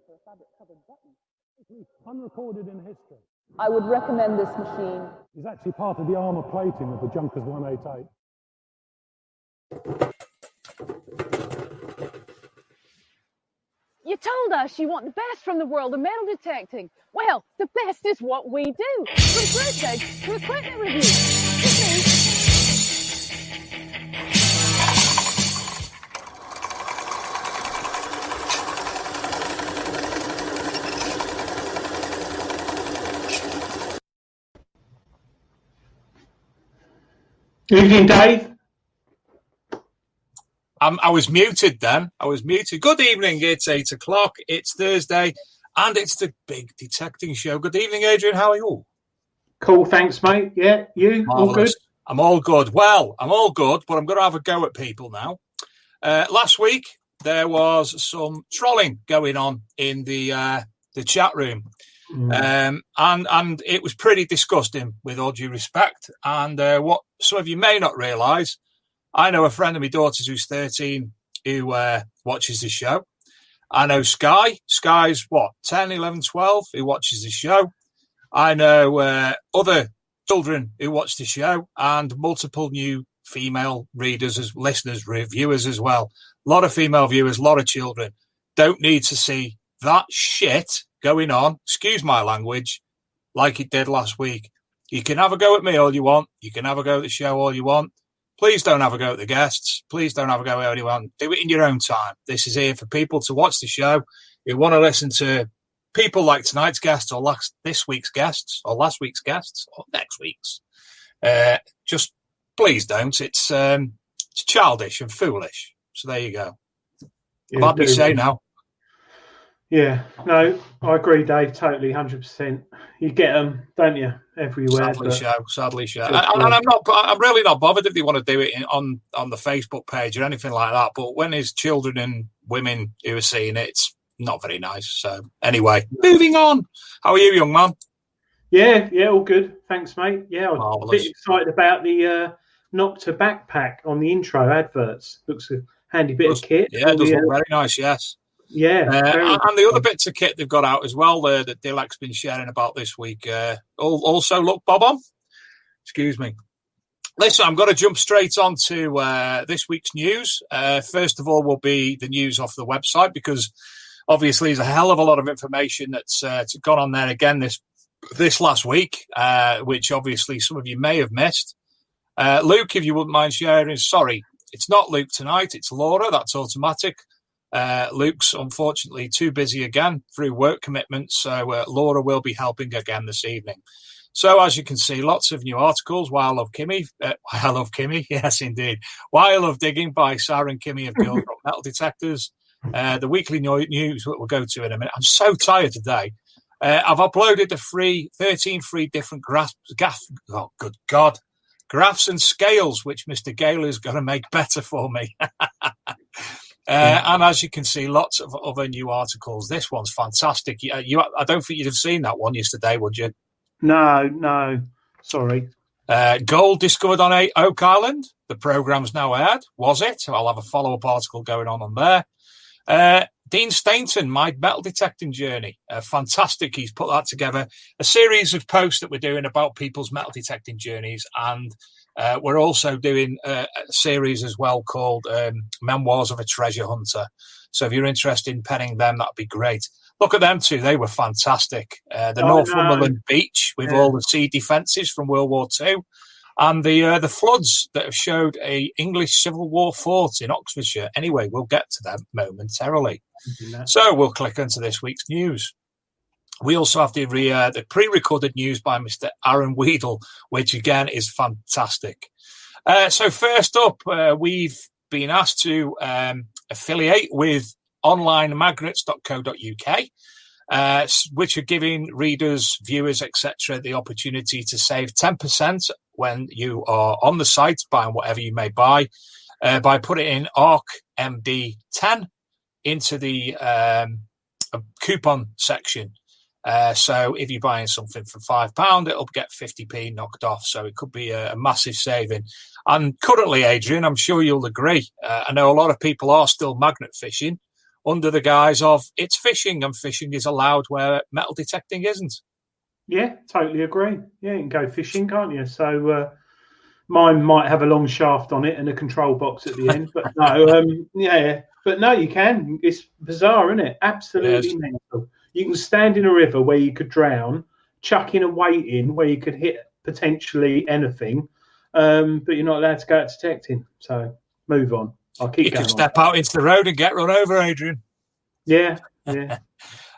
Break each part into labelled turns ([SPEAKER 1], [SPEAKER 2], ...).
[SPEAKER 1] For a fabric-covered button. Unrecorded in history.
[SPEAKER 2] I would recommend this machine.
[SPEAKER 1] It's actually part of the armour plating of the Junkers 188.
[SPEAKER 3] You told us you want the best from the world of metal detecting. Well, the best is what we do. From prototypes to equipment reviews. It's me.
[SPEAKER 4] Good evening, Dave.
[SPEAKER 5] I was muted then. I was muted. Good evening. It's 8 o'clock. It's Thursday, and it's the big detecting show. Good evening, Adrian. How are you?
[SPEAKER 4] Cool, thanks, mate. Yeah, you?
[SPEAKER 5] Marvelous.
[SPEAKER 4] All good?
[SPEAKER 5] I'm all good. Well, I'm all good, but I'm going to have a go at people now. Last week, there was some trolling going on in the chat room. And it was pretty disgusting, with all due respect. And what some of you may not realise, I know a friend of my daughter's who's 13 who watches the show. I know Sky. Sky's, 10, 11, 12, who watches the show. I know other children who watch the show, and multiple new female readers, listeners, reviewers as well. A lot of female viewers, a lot of children. Don't need to see that shit going on, excuse my language, like it did last week. You can have a go at me all you want. You can have a go at the show all you want. Please don't have a go at the guests. Please don't have a go at anyone. Do it in your own time. This is here for people to watch the show who want to listen to people like tonight's guests or this week's guests or last week's guests or next week's. Just please don't. It's childish and foolish. So there you go.
[SPEAKER 4] Yeah,
[SPEAKER 5] I've had me say now.
[SPEAKER 4] Yeah, no, I agree, Dave. Totally, 100%. You get them, don't you, everywhere?
[SPEAKER 5] Sadly, show. And I'm really not bothered if they want to do it on the Facebook page or anything like that. But when there's children and women who are seeing it, it's not very nice. So anyway, moving on. How are you, young man?
[SPEAKER 4] Yeah, all good. Thanks, mate. Yeah, I'm
[SPEAKER 5] Marvellous.
[SPEAKER 4] a bit excited about the Nocta backpack on the intro adverts. Looks a handy bit of kit.
[SPEAKER 5] Yeah, it does look very nice, yes.
[SPEAKER 4] Yeah.
[SPEAKER 5] And the other bits of kit they've got out as well that Dilek's been sharing about this week also look bob on. Excuse me. Listen, I'm going to jump straight on to this week's news. First of all will be the news off the website, because obviously there's a hell of a lot of information that's gone on there again this last week, which obviously some of you may have missed. Luke, if you wouldn't mind sharing. Sorry, it's not Luke tonight. It's Laura. That's automatic. Luke's unfortunately too busy again through work commitments, so Laura will be helping again this evening. So as you can see, lots of new articles. Why I Love Kimmy. Why I Love Kimmy. Yes, indeed. Why I Love Digging by Sarah and Kimmy of Girls Rock Metal Detectors. The weekly news that we'll go to in a minute. I'm so tired today. I've uploaded the 13 free different graphs and scales, which Mr. Gale is going to make better for me. And as you can see, lots of other new articles. This one's fantastic. I don't think you'd have seen that one yesterday, would you?
[SPEAKER 4] No. Sorry.
[SPEAKER 5] Gold discovered on Oak Island. The programme's now aired. Was it? I'll have a follow-up article going on there. Dean Stainton, My Metal Detecting Journey. Fantastic. He's put that together. A series of posts that we're doing about people's metal detecting journeys. And we're also doing a series as well called Memoirs of a Treasure Hunter. So if you're interested in penning them, that'd be great. Look at them two. They were fantastic. Northumberland Beach with all the sea defences from World War II. And the floods that have showed a English Civil War fort in Oxfordshire. Anyway, we'll get to them momentarily. So we'll click into this week's news. We also have the pre-recorded news by Mr. Aaron Weedle, which again is fantastic. So first up, we've been asked to affiliate with onlinemagnets.co.uk, which are giving readers, viewers, etc., the opportunity to save 10% when you are on the site buying whatever you may buy by putting in ARCMD10 into the coupon section. So if you're buying something for £5, it'll get 50p knocked off. So it could be a massive saving. And currently, Adrian, I'm sure you'll agree, I know a lot of people are still magnet fishing under the guise of it's fishing, and fishing is allowed where metal detecting isn't.
[SPEAKER 4] Yeah, totally agree. Yeah, you can go fishing, can't you? So mine might have a long shaft on it and a control box at the end, but no, but no, you can. It's bizarre, isn't it? Absolutely mental. You can stand in a river where you could drown, chuck in a weight in where you could hit potentially anything, but you're not allowed to go out detecting. So move on. I'll keep going.
[SPEAKER 5] You can step out into the road and get run over, Adrian.
[SPEAKER 4] Yeah.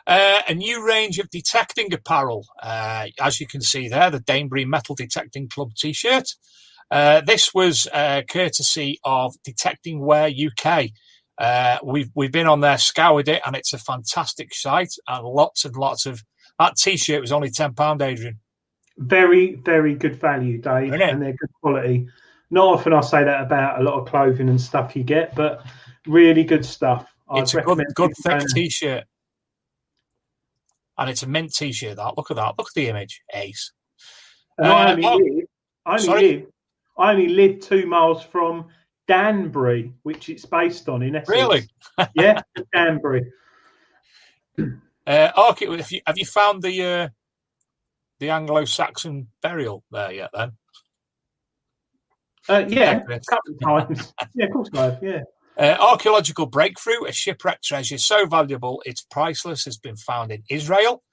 [SPEAKER 5] A new range of detecting apparel. As you can see there, the Danebury Metal Detecting Club T-shirt. This was courtesy of Detecting Wear UK. We've been on there, scoured it, and it's a fantastic site. And lots of that T-shirt was only £10, Adrian.
[SPEAKER 4] Very, very good value, Dave, and they're good quality. Not often I say that about a lot of clothing and stuff you get, but really good stuff.
[SPEAKER 5] It's a good thick T-shirt. And it's a mint T-shirt. Look at that. Look at the image. Ace.
[SPEAKER 4] I only live 2 miles from Danbury, which it's based on in Essex.
[SPEAKER 5] Really?
[SPEAKER 4] Yeah, Danbury.
[SPEAKER 5] Have you found the Anglo-Saxon burial there yet? Then.
[SPEAKER 4] Yeah, a couple of times. Yeah, of course I have. Yeah.
[SPEAKER 5] Archaeological breakthrough, a shipwrecked treasure so valuable it's priceless, has been found in Israel.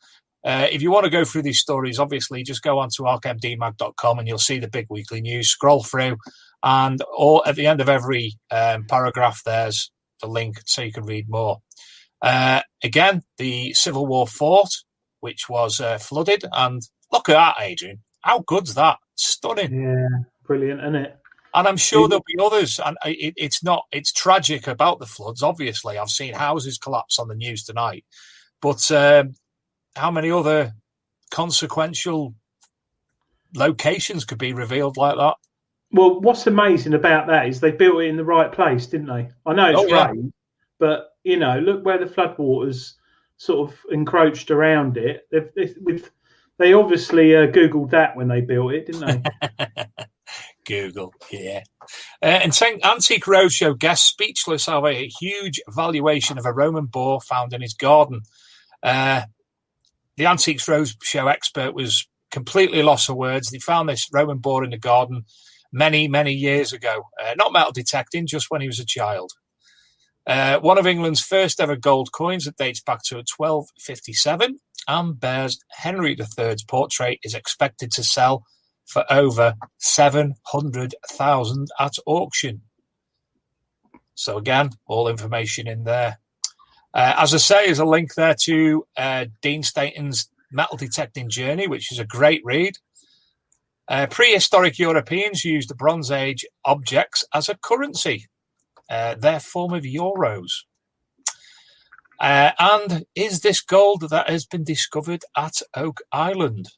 [SPEAKER 5] If you want to go through these stories, obviously just go on to arcmdmag.com and you'll see the big weekly news. Scroll through, and at the end of every paragraph, there's the link so you can read more. Again, the Civil War fort, which was flooded, and look at that, Adrian. How good's that? Stunning.
[SPEAKER 4] Yeah, brilliant, isn't it?
[SPEAKER 5] And I'm sure there'll be others. And it's tragic about the floods, obviously. I've seen houses collapse on the news tonight. But how many other consequential locations could be revealed like that?
[SPEAKER 4] Well, what's amazing about that is they built it in the right place, didn't they? I know it's rain, but, look where the floodwaters sort of encroached around it. They obviously Googled that when they built it, didn't they?
[SPEAKER 5] Google, yeah. And Antique Roadshow guest speechless over a huge valuation of a Roman boar found in his garden. The Antiques Roadshow expert was completely lost for words. They found this Roman boar in the garden many, many years ago. Not metal detecting, just when he was a child. One of England's first ever gold coins that dates back to 1257 and bears Henry III's portrait is expected to sell for over 700,000 at auction. So again, all information in there. As I say, there's a link there to Dean Staten's Metal Detecting Journey, which is a great read. Prehistoric Europeans used Bronze Age objects as a currency, their form of euros. And is this gold that has been discovered at Oak Island?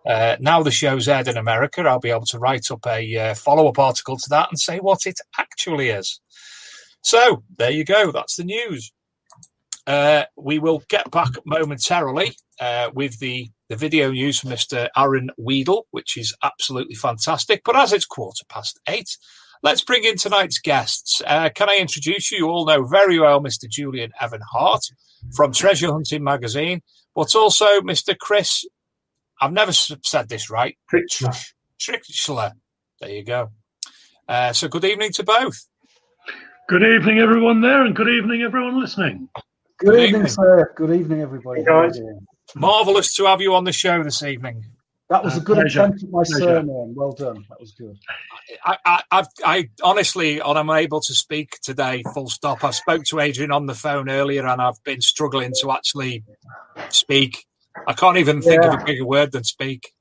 [SPEAKER 5] Now the show's aired in America, I'll be able to write up a follow-up article to that and say what it actually is. So there you go. That's the news. We will get back momentarily with the video news from Mr. Aaron Weedle, which is absolutely fantastic. But as it's 8:15, let's bring in tonight's guests. Can I introduce you? You all know very well Mr. Julian Evan Hart from Treasure Hunting Magazine, but also Mr. Chris, I've never said this right, Tritscheler. There you go. So good evening to both.
[SPEAKER 6] Good evening, everyone there, and good evening, everyone listening.
[SPEAKER 7] Good evening, sir. Good evening, everybody.
[SPEAKER 4] Hey, guys.
[SPEAKER 5] Marvellous to have you on the show this evening.
[SPEAKER 7] That was a good
[SPEAKER 6] Pleasure.
[SPEAKER 7] attempt at my surname. Well done. That was good.
[SPEAKER 5] I honestly, I'm able to speak today, full stop. I spoke to Adrian on the phone earlier and I've been struggling to actually speak. I can't even think of a bigger word than speak.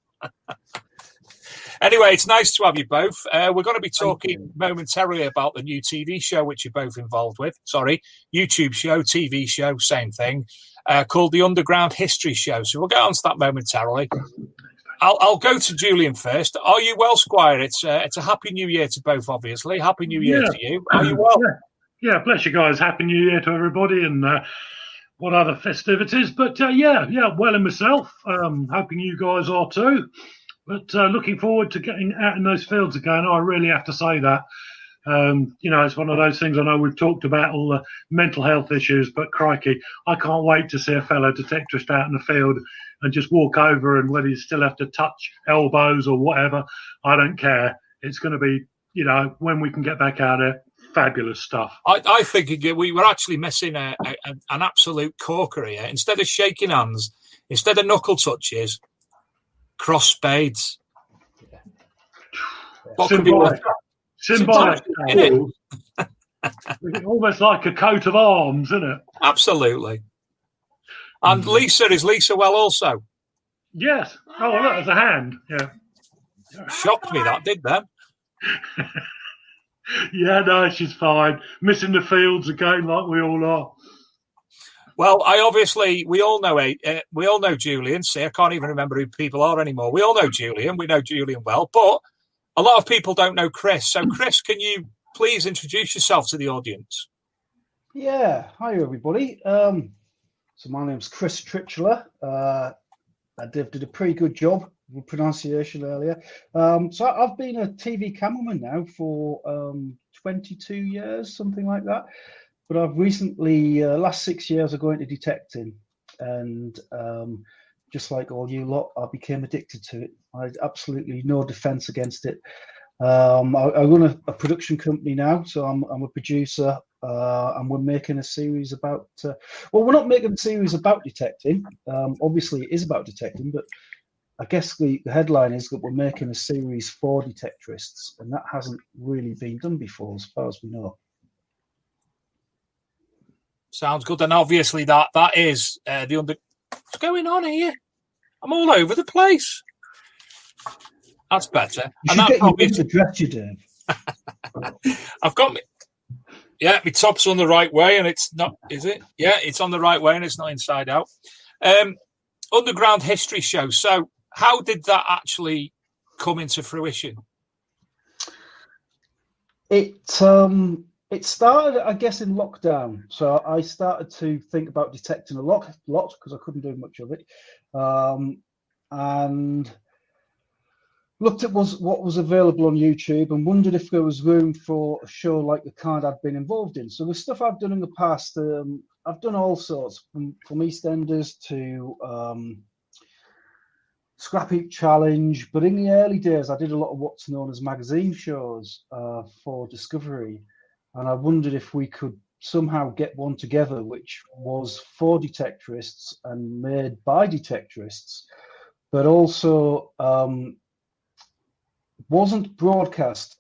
[SPEAKER 5] Anyway, it's nice to have you both. We're going to be talking momentarily about the new TV show, which you're both involved with. Sorry, YouTube show, TV show, same thing, called The Underground History Show. So we'll get on to that momentarily. I'll go to Julian first. Are you well, Squire? It's a Happy New Year to both, obviously. Happy New Year to you. Are you well?
[SPEAKER 6] Yeah, bless you guys. Happy New Year to everybody, and what other festivities. But well in myself. Hoping you guys are too. But looking forward to getting out in those fields again. I really have to say that. It's one of those things. I know we've talked about all the mental health issues, but crikey, I can't wait to see a fellow detectorist out in the field and just walk over, and whether you still have to touch elbows or whatever, I don't care. It's going to be, when we can get back out there, fabulous stuff.
[SPEAKER 5] I think we were actually missing an absolute corker here. Instead of shaking hands, instead of knuckle touches, cross spades. What could be worse?
[SPEAKER 6] Symbolic. Almost like a coat of arms, isn't it?
[SPEAKER 5] Absolutely. And Lisa, is Lisa well also?
[SPEAKER 6] Yes. Oh, look, there's a hand. Yeah.
[SPEAKER 5] Shocked me, that did then.
[SPEAKER 6] Yeah, no, she's fine. Missing the fields again, like we all are.
[SPEAKER 5] Well, we all know Julian. See, I can't even remember who people are anymore. We all know Julian. We know Julian well, but a lot of people don't know Chris. So, Chris, can you please introduce yourself to the audience?
[SPEAKER 7] Yeah. Hi, everybody. So my name's Chris Tritscheler. I did a pretty good job with pronunciation earlier. So I've been a TV cameraman now for 22 years, something like that. But I've recently, last 6 years, I go into detecting. And just like all you lot, I became addicted to it. I had absolutely no defense against it. I run a production company now, so I'm a producer. And we're making a series about, we're not making a series about detecting. Obviously, it is about detecting, but I guess the headline is that we're making a series for detectorists, and that hasn't really been done before, as far as we know.
[SPEAKER 5] Sounds good. And obviously, that is What's going on here? I'm all over the place. That's better.
[SPEAKER 7] You should get your winter dress, you Dave.
[SPEAKER 5] I've got me. Yeah, my top's on the right way, and it's not. Is it? Yeah, it's on the right way, and it's not inside out. Underground History Show. So, how did that actually come into fruition? It
[SPEAKER 7] started, I guess, in lockdown. So I started to think about detecting a lot because I couldn't do much of it, and looked at what was available on YouTube and wondered if there was room for a show like the kind I'd been involved in. So the stuff I've done in the past, I've done all sorts, from EastEnders to Scrap Heap Challenge. But in the early days, I did a lot of what's known as magazine shows for Discovery. And I wondered if we could somehow get one together, which was for detectorists and made by detectorists, but also wasn't broadcast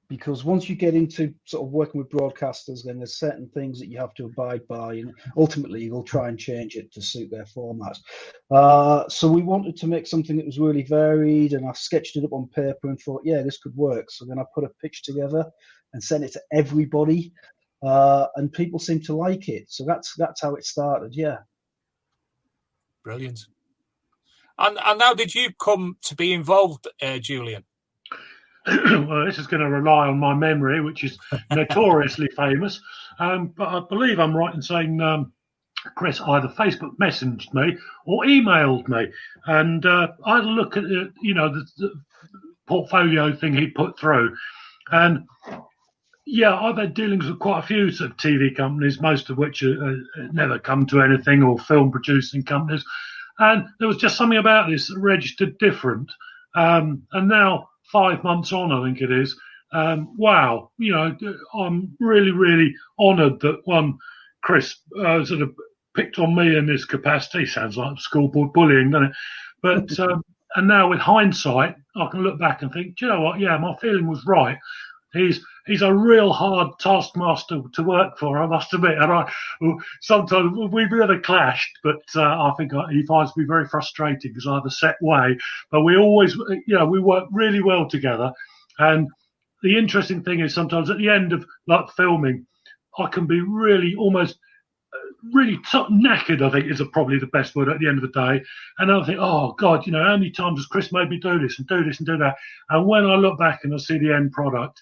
[SPEAKER 7] because once you get into sort of working with broadcasters, then there's certain things that you have to abide by, and ultimately you'll try and change it to suit their format. So we wanted to make something that was really varied, and I sketched it up on paper and thought, yeah, this could work. So then I put a pitch together and sent it to everybody, and people seem to like it. So that's how it started. Yeah.
[SPEAKER 5] Brilliant. And how did you come to be involved, Julian?
[SPEAKER 6] Well, this is going to rely on my memory, which is notoriously famous. But I believe I'm right in saying Chris either Facebook messaged me or emailed me, and I had a look at the portfolio thing he put through, and yeah, I've had dealings with quite a few sort of TV companies, most of which never come to anything, or film producing companies, and there was just something about this that registered different, and now 5 months on, I think it is. Wow, I'm really, really honoured that Chris sort of picked on me in this capacity. Sounds like schoolboy bullying, doesn't it? But and now with hindsight, I can look back and think, do you know what? Yeah, my feeling was right. He's a real hard taskmaster to work for, I must admit. And sometimes we've never clashed, but I think he finds me very frustrating because I have a set way. But we always, we work really well together. And the interesting thing is sometimes at the end of like filming, I can be really almost really knackered, I think is probably the best word at the end of the day. And I think, oh God, how many times has Chris made me do this and do this and do that? And when I look back and I see the end product,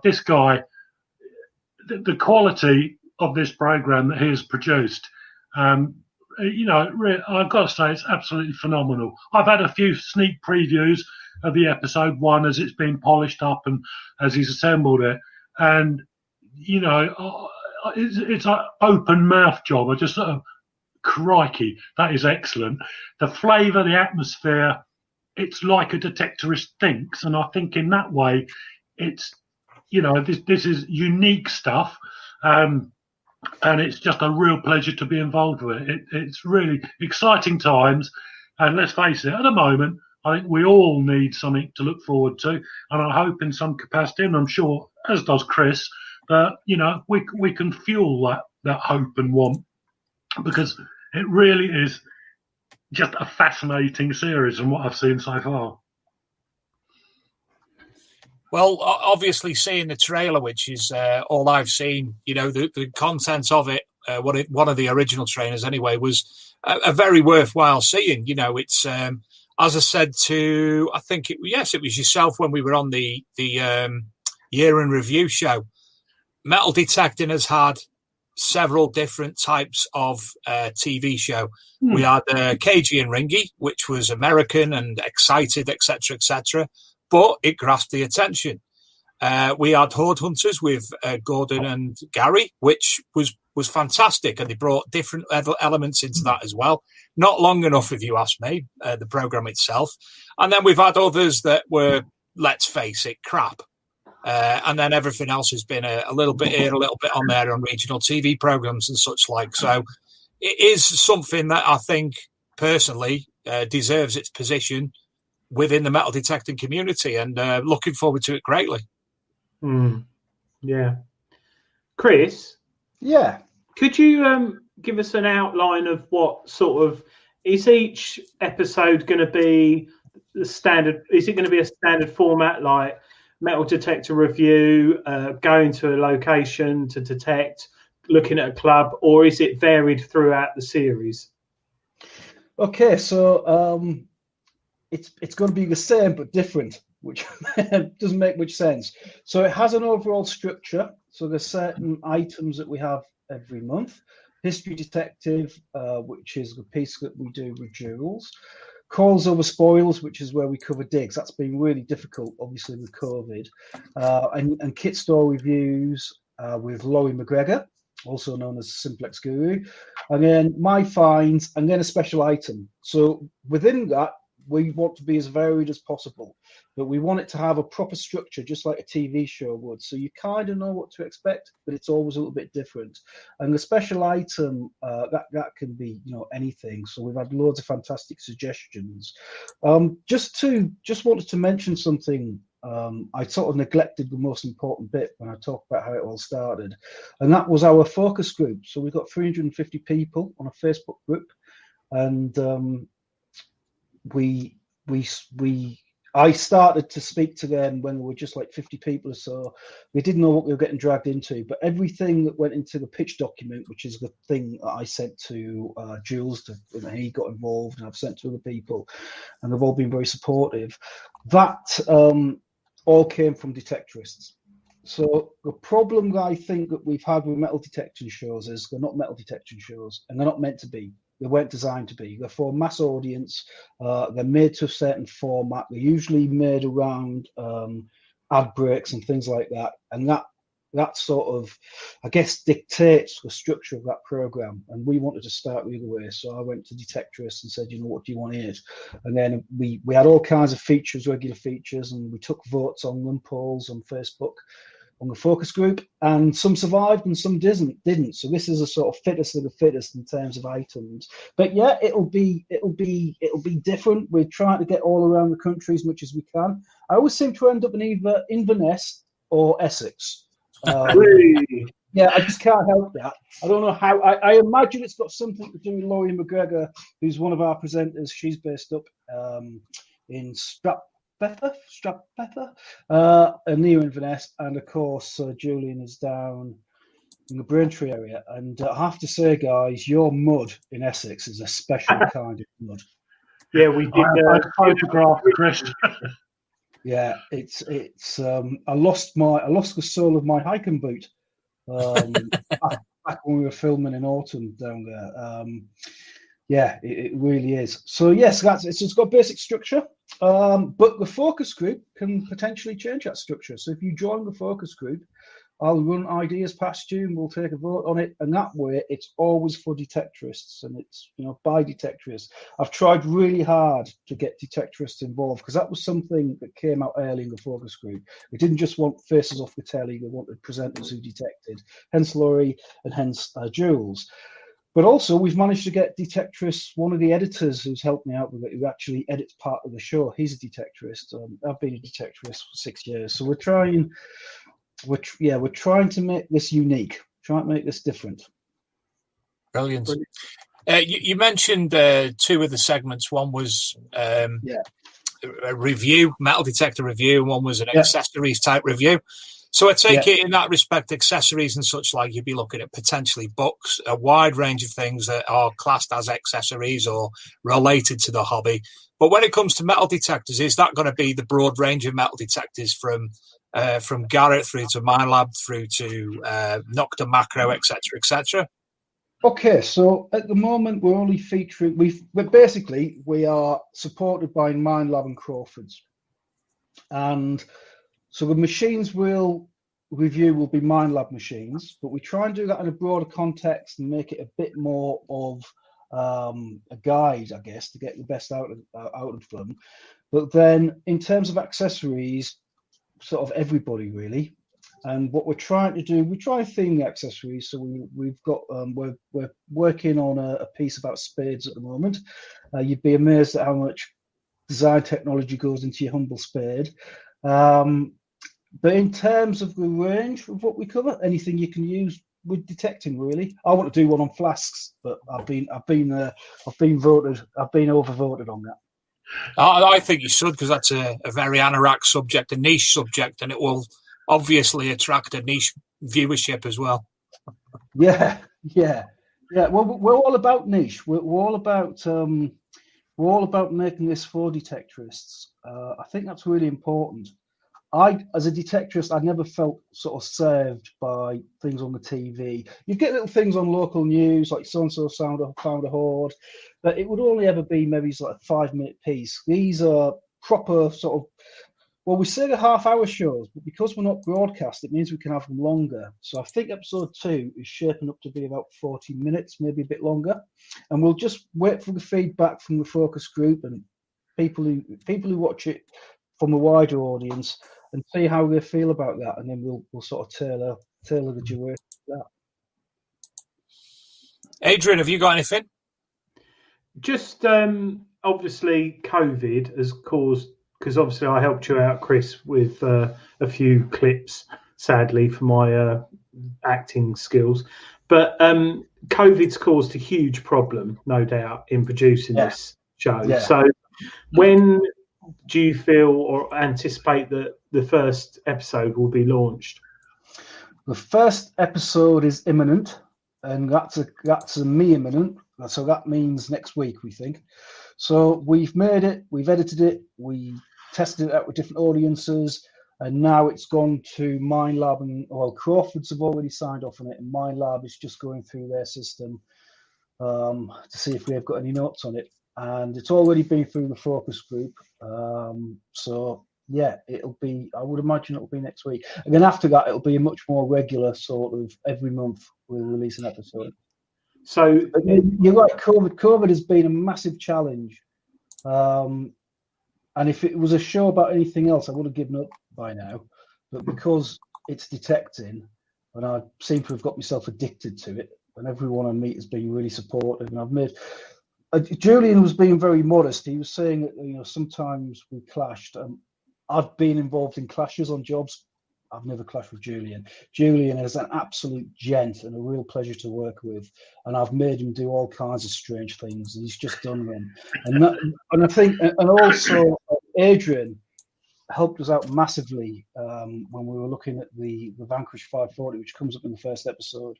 [SPEAKER 6] this guy, the quality of this program that he has produced, I've got to say it's absolutely phenomenal. I've had a few sneak previews of the episode 1 as it's been polished up and as he's assembled it. And, it's an open mouth job. I just sort of, crikey, that is excellent. The flavour, the atmosphere, it's like a detectorist thinks. And I think in that way, it's, this is unique stuff. And it's just a real pleasure to be involved with it. It's really exciting times. And let's face it, at the moment, I think we all need something to look forward to. And I hope in some capacity, and I'm sure, as does Chris, that, we can fuel that hope and want, because it really is just a fascinating series from what I've seen so far.
[SPEAKER 5] Well, obviously seeing the trailer, which is all I've seen, the content of it, one of the original trailers anyway, was a very worthwhile seeing. It's, as I said to, I think it was yourself when we were on the year in review show, metal detecting has had several different types of TV show. We had KG and Ringy, which was American and excited, etc., but it grasped the attention. We had Horde Hunters with Gordon and Gary, which was fantastic, and they brought different elements into that as well. Not long enough, if you ask me, the program itself. And then we've had others that were, let's face it, crap. And then everything else has been a little bit here, a little bit on there on regional TV programs and such like. So it is something that I think personally deserves its position within the metal detecting community, and looking forward to it greatly.
[SPEAKER 4] Yeah. Chris?
[SPEAKER 7] Yeah.
[SPEAKER 4] Could you give us an outline of what sort of, is each episode going to be the standard? Is it going to be a standard format like metal detector review, going to a location to detect, looking at a club, or is it varied throughout the series?
[SPEAKER 7] Okay, so it's going to be the same but different, which doesn't make much sense. So it has an overall structure. So there's certain items that we have every month. History Detective, which is the piece that we do with Jules. Calls Over Spoils, which is where we cover digs. That's been really difficult, obviously, with COVID. And kit store reviews with Laurie McGregor, also known as Simplex Guru. And then my finds, and then a special item. So within that, we want to be as varied as possible, but we want it to have a proper structure, just like a TV show would. So you kind of know what to expect, but it's always a little bit different. And the special item, that can be, anything. So we've had loads of fantastic suggestions. Just wanted to mention something I sort of neglected the most important bit when I talk about how it all started, and that was our focus group. So we've got 350 people on a Facebook group, and I started to speak to them when there were just like 50 people or so. We didn't know what we were getting dragged into, but everything that went into the pitch document, which is the thing that I sent to Jules, and he got involved, and I've sent to other people, and they've all been very supportive. That all came from detectorists. So the problem that I think that we've had with metal detection shows is they're not metal detection shows, and they're not meant to be. They weren't designed to be. They're for a mass audience. They're made to a certain format. They're usually made around ad breaks and things like that. And that sort of, I guess, dictates the structure of that program. And we wanted to start the other way. So I went to detectorists and said, what do you want in it? And then we had all kinds of features, regular features, and we took votes on them, polls on Facebook, on the focus group, and some survived and some didn't. So this is a sort of fittest of the fittest in terms of items. But yeah, it'll be different. We're trying to get all around the country as much as we can. I always seem to end up in either Inverness or Essex. Yeah, I just can't help that. I don't know how. I imagine it's got something to do with Laurie McGregor, who's one of our presenters. She's based up in Stratpepper, near Inverness, and of course Julian is down in the Braintree area. And I have to say, guys, your mud in Essex is a special kind of mud.
[SPEAKER 4] Yeah, we did.
[SPEAKER 6] I photographed Chris.
[SPEAKER 7] Yeah, it's. I lost the sole of my hiking boot back when we were filming in autumn down there. Yeah, it really is. So yes, it's got a basic structure, but the focus group can potentially change that structure. So if you join the focus group, I'll run ideas past you and we'll take a vote on it. And that way, it's always for detectorists, and it's by detectorists. I've tried really hard to get detectorists involved because that was something that came out early in the focus group. We didn't just want faces off the telly; we wanted presenters who detected. Hence Laurie and hence Jules. But also, we've managed to get detectorists. One of the editors who's helped me out with it, who actually edits part of the show, he's a detectorist. I've been a detectorist for 6 years, so we're trying to make this unique, trying to make this different.
[SPEAKER 5] Brilliant. You mentioned two of the segments. One was a review, metal detector review, and one was an accessories type review. So I take it in that respect, accessories and such like, you'd be looking at potentially books, a wide range of things that are classed as accessories or related to the hobby. But when it comes to metal detectors, is that going to be the broad range of metal detectors from Garrett through to MindLab through to Nocta Macro, etc.?
[SPEAKER 7] Okay, so at the moment we're only featuring. We are supported by MindLab and Crawford's, and so the machines we'll review will be MindLab machines, but we try and do that in a broader context and make it a bit more of a guide, I guess, to get the best out of them. But then in terms of accessories, sort of everybody really. And what we're trying to do, we try to theme the accessories. So we've got we're working on a piece about spades at the moment. You'd be amazed at how much design technology goes into your humble spade. But in terms of the range of what we cover, anything you can use with detecting, really. I want to do one on flasks, but I've been overvoted on that.
[SPEAKER 5] I think you should, because that's a very anorak subject, a niche subject, and it will obviously attract a niche viewership as well.
[SPEAKER 7] Yeah. Well, we're all about niche. We're all about making this for detectorists. I think that's really important. As a detectorist, I never felt sort of served by things on the TV. You get little things on local news, like so-and-so found a hoard, but it would only ever be maybe like a 5-minute piece. These are proper sort of, well, we say they're half-hour shows, but because we're not broadcast, it means we can have them longer. So I think episode 2 is shaping up to be about 40 minutes, maybe a bit longer. And we'll just wait for the feedback from the focus group and people who watch it from a wider audience, and see how they feel about that, and then we'll sort of tailor the duration to that.
[SPEAKER 5] Adrian, have you got anything?
[SPEAKER 4] Just obviously, COVID has caused because obviously I helped you out, Chris, with a few clips, sadly, for my acting skills. But COVID's caused a huge problem, no doubt, in producing this show.
[SPEAKER 7] Yeah.
[SPEAKER 4] So when do you feel or anticipate that the first episode will be launched?
[SPEAKER 7] The first episode is imminent, and that's a me imminent. So that means next week, we think. So we've made it, we've edited it, we tested it out with different audiences, and now it's gone to Mindlab, and Crawford's have already signed off on it, and Mindlab is just going through their system to see if we've got any notes on it. And it's already been through the focus group. So yeah, I would imagine it'll be next week. And then after that, it'll be a much more regular sort of every month we'll release an episode.
[SPEAKER 4] So
[SPEAKER 7] you're right, COVID has been a massive challenge. And if it was a show about anything else, I would have given up by now. But because it's detecting, and I seem to have got myself addicted to it, and everyone I meet has been really supportive, and I've made. Julian was being very modest. He was saying that sometimes we clashed. I've been involved in clashes on jobs. I've never clashed with Julian. Julian is an absolute gent and a real pleasure to work with. And I've made him do all kinds of strange things, and he's just done them. And I think, and also Adrian helped us out massively when we were looking at the Vanquish 540, which comes up in the first episode.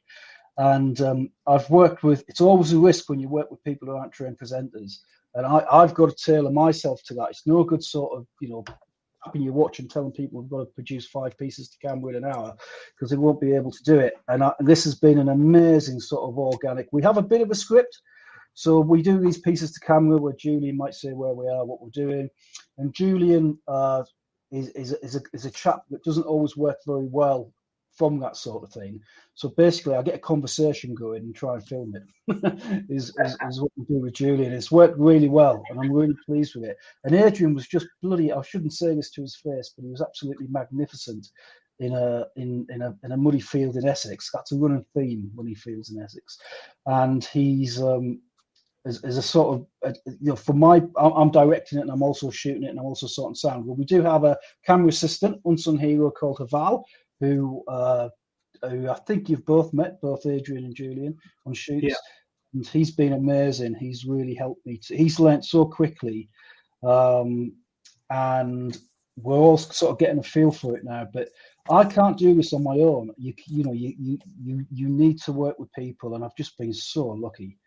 [SPEAKER 7] And I've worked with. It's always a risk when you work with people who aren't trained presenters, and I've got to tailor myself to that. It's no good sort of tapping your watch and telling people we've got to produce 5 pieces to camera in an hour, because they won't be able to do it. And this has been an amazing sort of organic. We have a bit of a script, so we do these pieces to camera where Julian might say where we are, what we're doing, and Julian is a chap that doesn't always work very well from that sort of thing. So basically, I get a conversation going and try and film it. is what we do with Julian. It's worked really well, and I'm really pleased with it. And Adrian was just bloody. I shouldn't say this to his face, but he was absolutely magnificent in a muddy field in Essex. That's a running theme, muddy fields in Essex, and he's as a sort of I'm directing it, and I'm also shooting it, and I'm also sorting sound. But we do have a camera assistant, unsung hero called Haval, who I think you've both met, both Adrian and Julian, on shoots. Yeah. And he's been amazing. He's really helped me. He's learnt so quickly, and we're all sort of getting a feel for it now. But I can't do this on my own. You need to work with people, and I've just been so lucky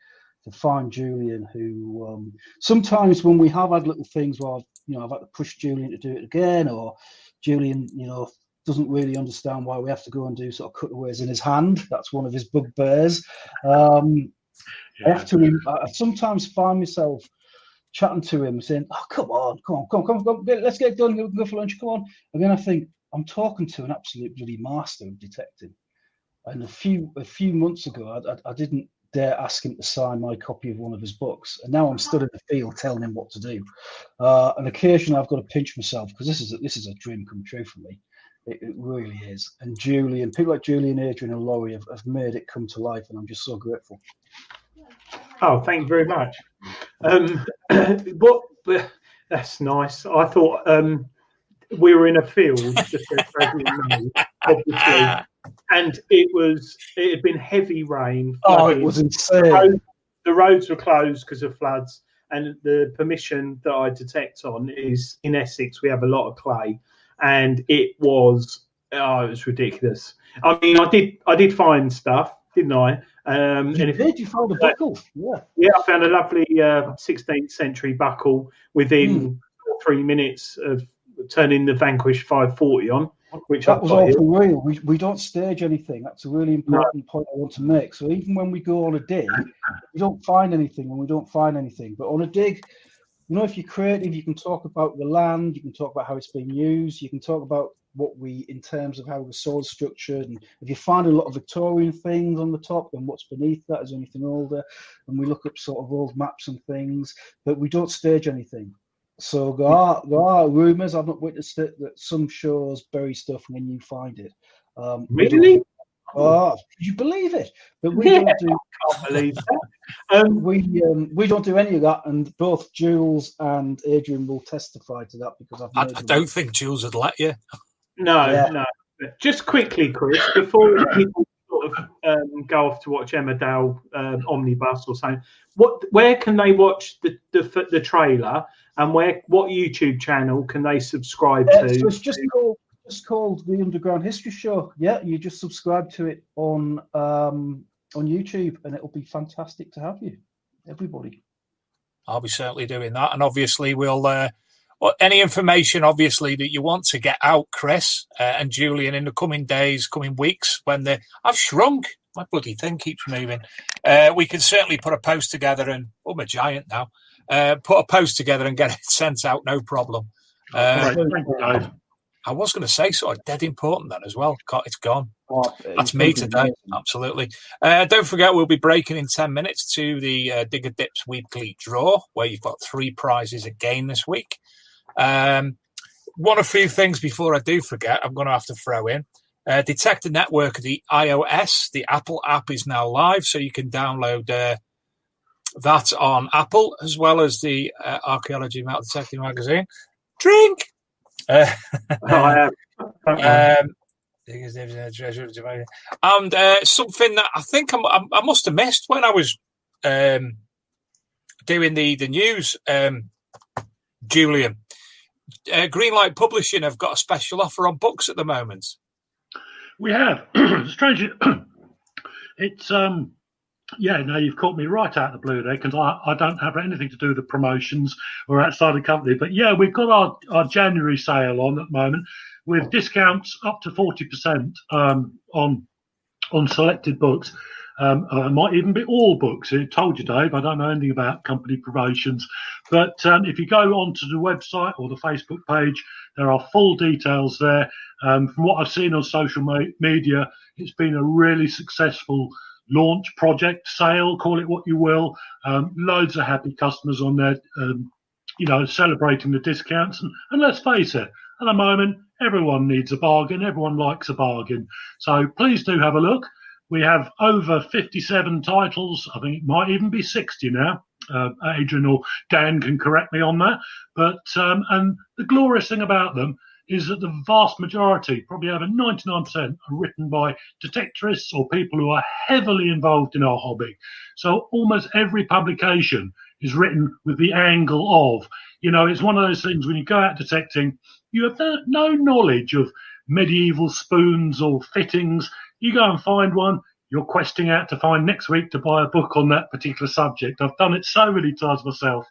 [SPEAKER 7] to find Julian, who sometimes when we have had little things where I've had to push Julian to do it again, or Julian, doesn't really understand why we have to go and do sort of cutaways in his hand. That's one of his bugbears. I sometimes find myself chatting to him, saying, "Oh, come on, let's get it done. We can go for lunch. Come on." And then I think I'm talking to an absolute bloody master of detecting. And a few months ago, I didn't dare ask him to sign my copy of one of his books, and now I'm stood in the field telling him what to do. And occasionally, I've got to pinch myself, because this is a dream come true for me. It really is. And Julian, people like Julian, Adrian, and Laurie have made it come to life, and I'm just so grateful.
[SPEAKER 4] Oh, thank you very much. That's nice. I thought we were in a field, just obviously, and it had been heavy rain.
[SPEAKER 7] It was insane.
[SPEAKER 4] The roads were closed because of floods, and the permission that I detect on is in Essex. We have a lot of clay. And it was ridiculous. I mean, I did find stuff, didn't I?
[SPEAKER 7] You found a buckle?
[SPEAKER 4] Yeah, I found a lovely 16th century buckle within 3 minutes of turning the Vanquish 540 on. Which
[SPEAKER 7] that was all for real. We don't stage anything. That's a really important point I want to make. So even when we go on a dig, we don't find anything, and we don't find anything. But on a dig, if you're creative, you can talk about the land, you can talk about how it's being used, you can talk about in terms of how the soil's structured, and if you find a lot of Victorian things on the top, then what's beneath that is anything older, and we look up sort of old maps and things, but we don't stage anything. So there are rumours, I've not witnessed it, that some shows bury stuff when you find it.
[SPEAKER 4] Really?
[SPEAKER 7] Could you believe it? But we don't do.
[SPEAKER 4] I can't believe that.
[SPEAKER 7] We don't do any of that, and both Jules and Adrian will testify to that because
[SPEAKER 5] I don't think Jules would let you.
[SPEAKER 4] No. Just quickly, Chris, before people sort of go off to watch Emmerdale Omnibus or something, where can they watch the trailer, and what YouTube channel can they subscribe to?
[SPEAKER 7] So it's just called the Underground History Show. Yeah, you just subscribe to it on YouTube, and it'll be fantastic to have you, everybody.
[SPEAKER 5] I'll be certainly doing that, and obviously we'll. Any information, obviously, that you want to get out, Chris and Julian, in the coming days, coming weeks, when I've shrunk, my bloody thing keeps moving. We can certainly put a post together, and I'm a giant now. Put a post together and get it sent out, no problem.
[SPEAKER 6] Thank you, Dave.
[SPEAKER 5] I was going to say sort of dead important then as well. It's gone. That's me today. Amazing. Absolutely. Don't forget, we'll be breaking in 10 minutes to the Digger Dips weekly draw, where you've got 3 prizes again this week. One or few things before I do forget, I'm going to have to throw in. Detector Network, the iOS, the Apple app is now live, so you can download that on Apple, as well as the Archaeology Metal Detecting Magazine. Drink! And something that I think I must have missed when I was doing the news, Julian. Greenlight Publishing have got a special offer on books at the moment.
[SPEAKER 6] We have. Strangely, it's now you've caught me right out of the blue there, because I don't have anything to do with the promotions or outside the company. But yeah, we've got our January sale on at the moment, with discounts up to 40% on selected books. It might even be all books. I told you, Dave, I don't know anything about company promotions. But if you go onto the website or the Facebook page, there are full details there. From what I've seen on social media, it's been a really successful launch project, sale, call it what you will. Loads of happy customers on there, celebrating the discounts. And let's face it, at the moment, everyone needs a bargain. Everyone likes a bargain. So please do have a look. We have over 57 titles. I think it might even be 60 now. Adrian or Dan can correct me on that. But and the glorious thing about them is that the vast majority, probably over 99%, are written by detectorists or people who are heavily involved in our hobby. So almost every publication is written with the angle of, it's one of those things when you go out detecting, you have no knowledge of medieval spoons or fittings. You go and find one, you're questing out to find next week to buy a book on that particular subject. I've done it so many times myself.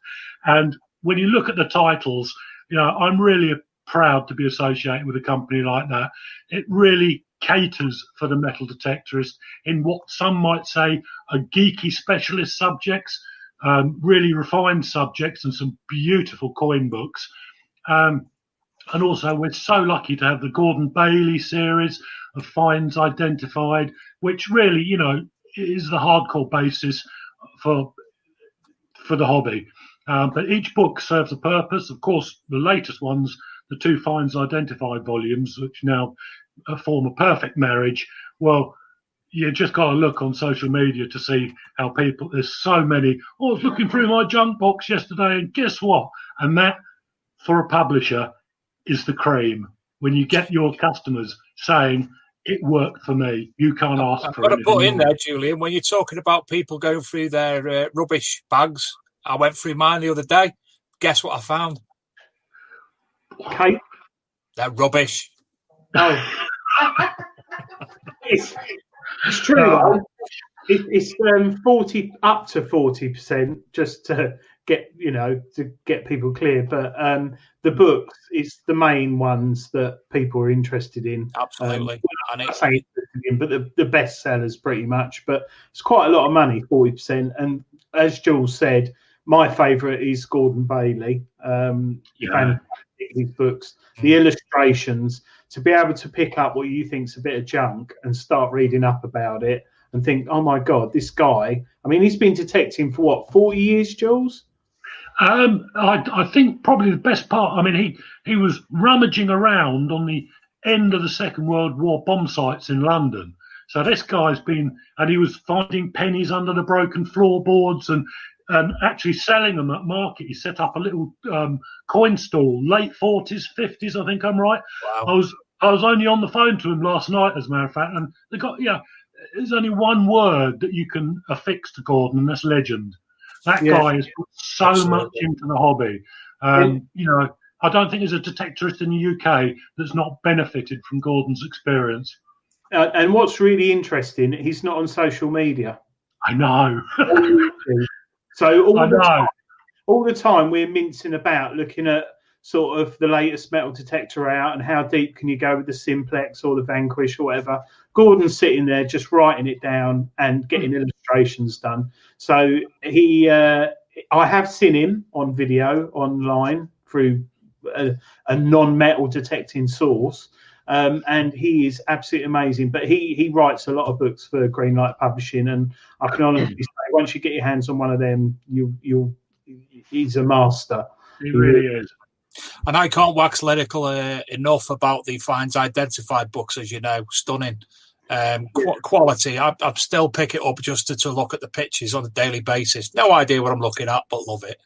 [SPEAKER 6] And when you look at the titles, I'm really proud to be associated with a company like that. It really caters for the metal detectorist in what some might say are geeky specialist subjects, really refined subjects, and some beautiful coin books. And also, we're so lucky to have the Gordon Bailey series of finds identified, which really, is the hardcore basis for the hobby. But each book serves a purpose. Of course, the latest ones, the 2 finds identified volumes, which now form a perfect marriage. Well, you just got to look on social media to see how there's so many. I was looking through my junk box yesterday, and guess what? And that, for a publisher, is the cream. When you get your customers saying, it worked for me, you can't ask for it.
[SPEAKER 5] I've got to put in there, Julian, when you're talking about people going through their rubbish bags, I went through mine the other day. Guess what I found?
[SPEAKER 4] Kate?
[SPEAKER 5] They're rubbish.
[SPEAKER 4] Oh. It's true. It's 40 up to 40%, just to get people clear. But the books is the main ones that people are interested in.
[SPEAKER 5] Absolutely.
[SPEAKER 4] But the best sellers pretty much. But it's quite a lot of money, 40%. And as Jules said, my favourite is Gordon Bailey. His books, the illustrations, to be able to pick up what you think's a bit of junk and start reading up about it and think, oh my God, this guy, he's been detecting for what, 40 years, Jules?
[SPEAKER 6] I think probably the best part, he was rummaging around on the end of the Second World War bomb sites in London. So this guy's been, and he was finding pennies under the broken floorboards and actually selling them at market. He set up a little coin stall, late 40s, 50s, I think I'm right.
[SPEAKER 5] Wow.
[SPEAKER 6] I was only on the phone to him last night, as a matter of fact, and they got, there's only one word that you can affix to Gordon, and that's legend. That guy has put so much into the hobby. I don't think there's a detectorist in the UK that's not benefited from Gordon's experience.
[SPEAKER 4] And what's really interesting, he's not on social media.
[SPEAKER 6] I know.
[SPEAKER 4] So all the time we're mincing about looking at sort of the latest metal detector out and how deep can you go with the Simplex or the Vanquish or whatever. Gordon's sitting there just writing it down and getting illustrations done. So I have seen him on video online through a non-metal detecting source, and he is absolutely amazing. But he writes a lot of books for Greenlight Publishing, and I can honestly say once you get your hands on one of them, he's a master.
[SPEAKER 6] He really is.
[SPEAKER 5] And I can't wax lyrical enough about the Finds Identified books, as you know. Stunning. Quality. I still pick it up just to look at the pictures on a daily basis. No idea what I'm looking at, but love it.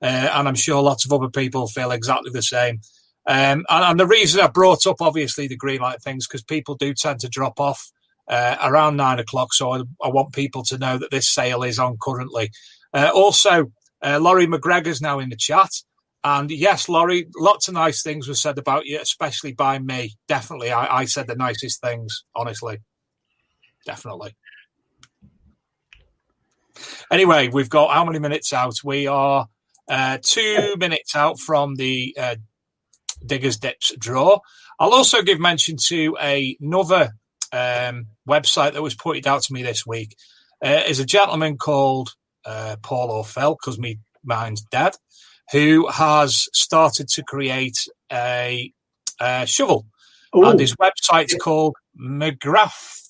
[SPEAKER 5] And I'm sure lots of other people feel exactly the same. And the reason I brought up, obviously, the Greenlight things, because people do tend to drop off around 9 o'clock. So I want people to know that this sale is on currently. Also, Laurie McGregor's now in the chat. And yes, Laurie, lots of nice things were said about you, especially by me. Definitely. I said the nicest things, honestly. Definitely. Anyway, we've got how many minutes out? We are 2 minutes out from the Diggers Dips draw. I'll also give mention to another website that was pointed out to me this week. Is a gentleman called Paul or Phil, because mine's dead, who has started to create a shovel. Ooh. And his website's called McGrafter.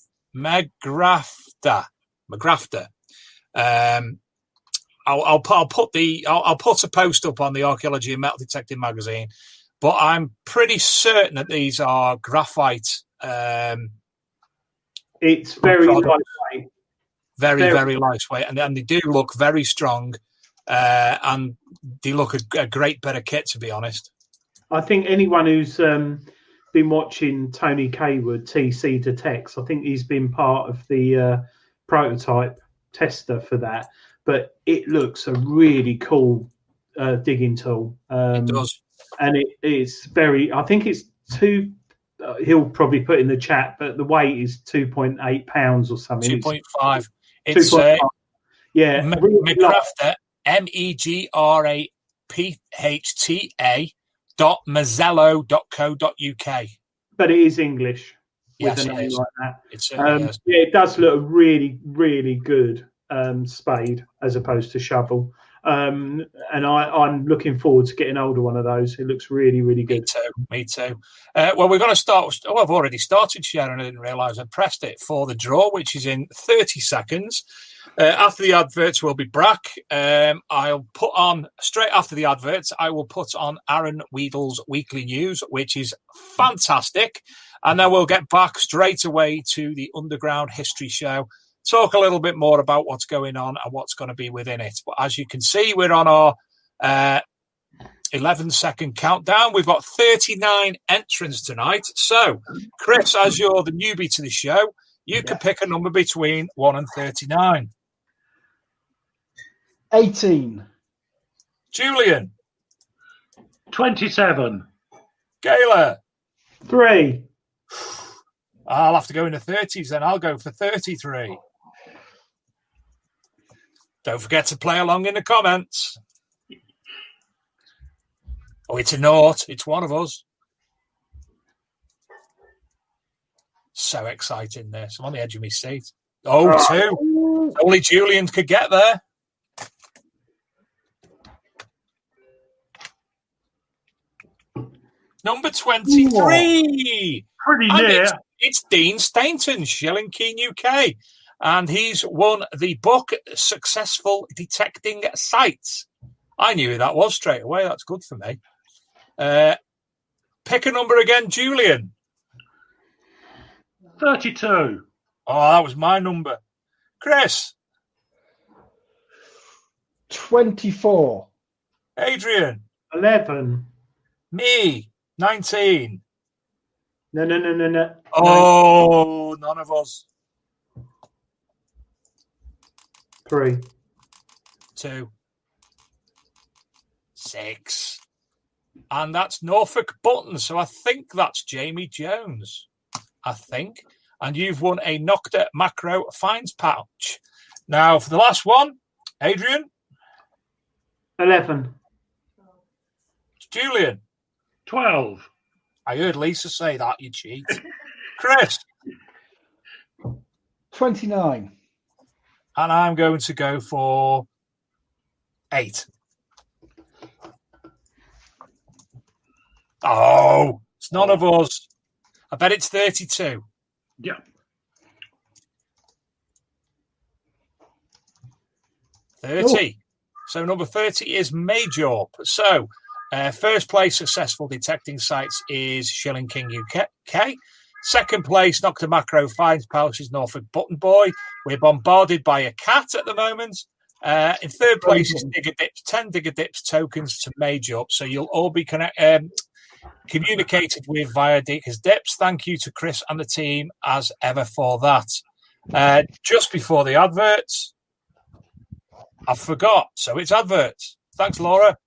[SPEAKER 5] I'll put a post up on the Archaeology and Metal Detecting magazine, but I'm pretty certain that these are graphite.
[SPEAKER 4] It's very lightweight.
[SPEAKER 5] Very lightweight, and they do look very strong. And they look a great bit of kit, to be honest.
[SPEAKER 4] I think anyone who's been watching Tony Kaywood, TC Detects, I think he's been part of the prototype tester for that. But it looks a really cool digging tool.
[SPEAKER 5] It does.
[SPEAKER 4] And it is very, I think it's he'll probably put in the chat, but the weight is 2.8 pounds or something.
[SPEAKER 5] 2.5. It's 2.5.
[SPEAKER 4] Yeah.
[SPEAKER 5] McGrafter. MEGRAPHTA.mazzello.co.uk.
[SPEAKER 4] But it is English.
[SPEAKER 5] Yes, it is.
[SPEAKER 4] Like that.
[SPEAKER 5] It certainly is.
[SPEAKER 4] Yeah, it does look really, really good spade as opposed to shovel. And I'm looking forward to getting hold of one of those. It looks really, really good.
[SPEAKER 5] Me too. Well, we're going to start. Oh, I've already started sharing. I didn't realise I pressed it for the draw, which is in 30 seconds. After the adverts, we'll be back. I'll put on, straight after the adverts, I will put on Aaron Weedle's weekly news, which is fantastic. And then we'll get back straight away to the Underground History Show, talk a little bit more about what's going on and what's going to be within it. But as you can see, we're on our 11-second countdown. We've got 39 entrants tonight. So, Chris, as you're the newbie to the show, you can pick a number between 1 and 39.
[SPEAKER 7] 18.
[SPEAKER 5] Julian.
[SPEAKER 6] 27.
[SPEAKER 5] Gayla.
[SPEAKER 4] 3.
[SPEAKER 5] I'll have to go in the 30s then. I'll go for 33. Don't forget to play along in the comments. Oh, it's a naught. It's one of us. So exciting this. I'm on the edge of my seat. Oh, 2. Only Julian could get there. Number 23.
[SPEAKER 6] Whoa. Pretty near.
[SPEAKER 5] It's Dean Stainton, Shilling Keen UK. And he's won the book Successful Detecting Sites. I knew who that was straight away. That's good for me. Pick a number again, Julian.
[SPEAKER 6] 32.
[SPEAKER 5] Oh, that was my number. Chris.
[SPEAKER 7] 24.
[SPEAKER 5] Adrian.
[SPEAKER 4] 11.
[SPEAKER 5] Me. 19.
[SPEAKER 4] No.
[SPEAKER 5] Oh, none of us.
[SPEAKER 4] 3.
[SPEAKER 5] 2. 6. And that's Norfolk Button. So I think that's Jamie Jones. I think. And you've won a Nocta Macro Finds pouch. Now, for the last one, Adrian.
[SPEAKER 4] 11.
[SPEAKER 5] Julian.
[SPEAKER 6] 12.
[SPEAKER 5] I heard Lisa say that, you cheat. Chris.
[SPEAKER 7] 29.
[SPEAKER 5] And I'm going to go for 8. Oh, it's none of us. I bet it's 32.
[SPEAKER 6] Yeah.
[SPEAKER 5] Thirty. So number 30 is Major. So first place successful detecting sites is Shilling King UK. Second place, Nocta Macro Finds pouch is Norfolk Button Boy. We're bombarded by a cat at the moment. In third place is Digger Dips, 10 Digger Dips tokens to Major. So you'll all be communicated with via Digger's Dips. Thank you to Chris and the team as ever for that. Just before the adverts, I forgot. So it's adverts. Thanks, Laura.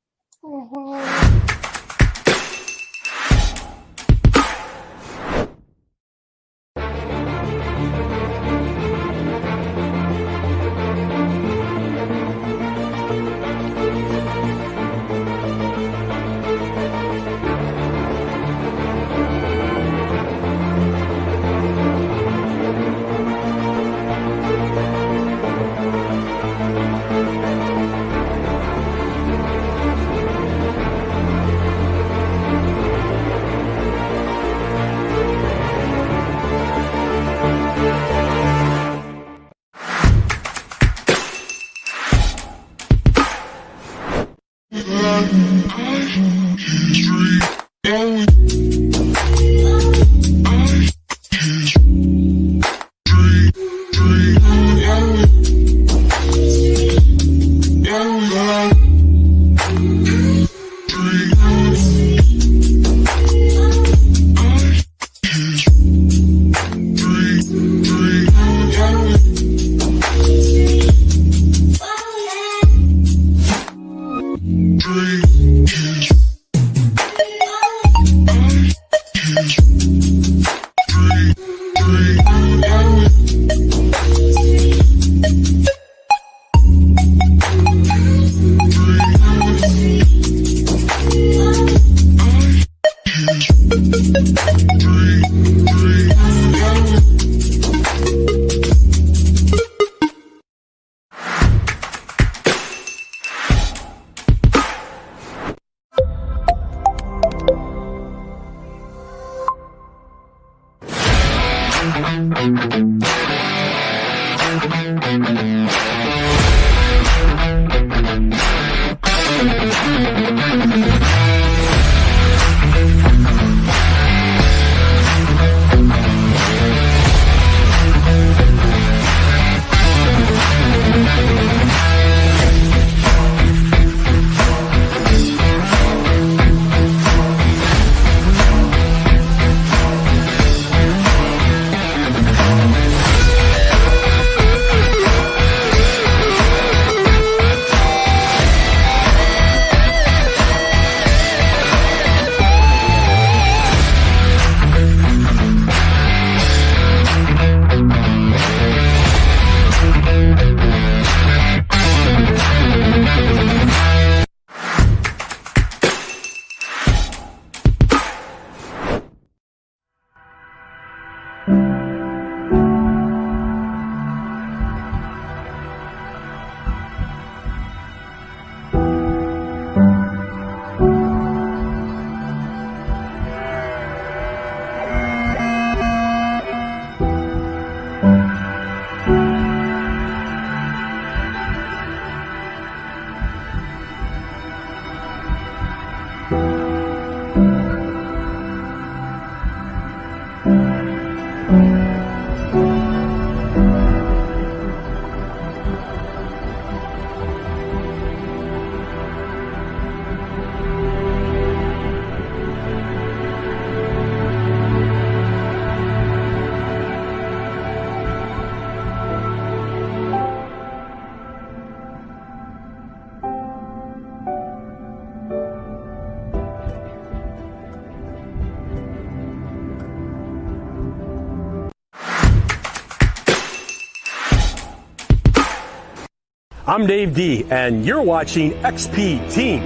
[SPEAKER 8] I'm Dave D, and you're watching XP Team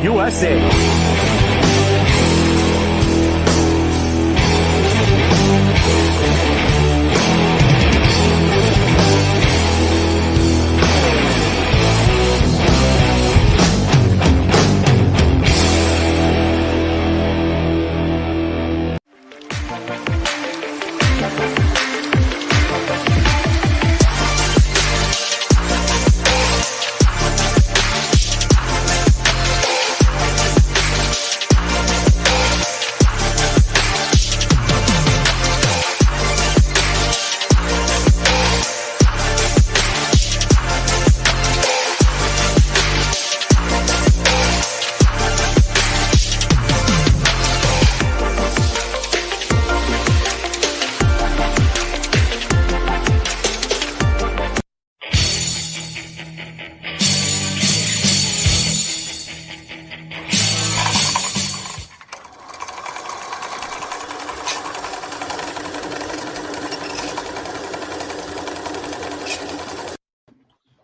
[SPEAKER 8] USA.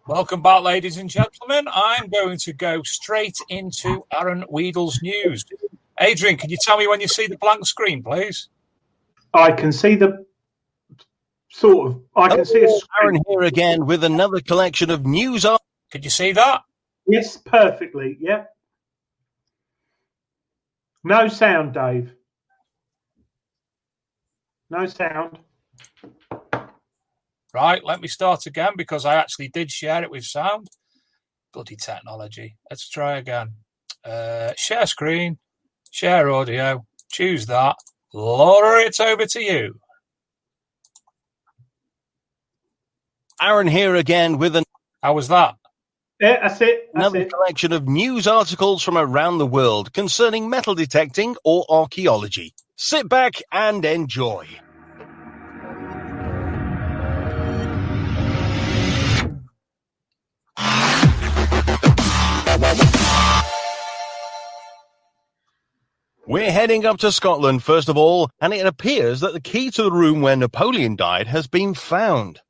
[SPEAKER 5] Welcome back, ladies and gentlemen. I'm going to go straight into Aaron Weedle's news. Adrian, can you tell me when you see the blank screen, please?
[SPEAKER 4] I can see the sort of. I can see a screen.
[SPEAKER 9] Aaron here again with another collection of news.
[SPEAKER 5] Could you see that?
[SPEAKER 4] Yes, perfectly. Yeah. No sound, Dave. No sound.
[SPEAKER 5] Right, let me start again because I actually did share it with sound. Bloody technology. Let's try again. Share screen, share audio, choose that. Laura, it's over to you.
[SPEAKER 9] Aaron here again with
[SPEAKER 5] How was that?
[SPEAKER 4] Yeah, that's it.
[SPEAKER 9] Another collection of news articles from around the world concerning metal detecting or archaeology. Sit back and enjoy. We're heading up to Scotland first of all, and it appears that the key to the room where Napoleon died has been found.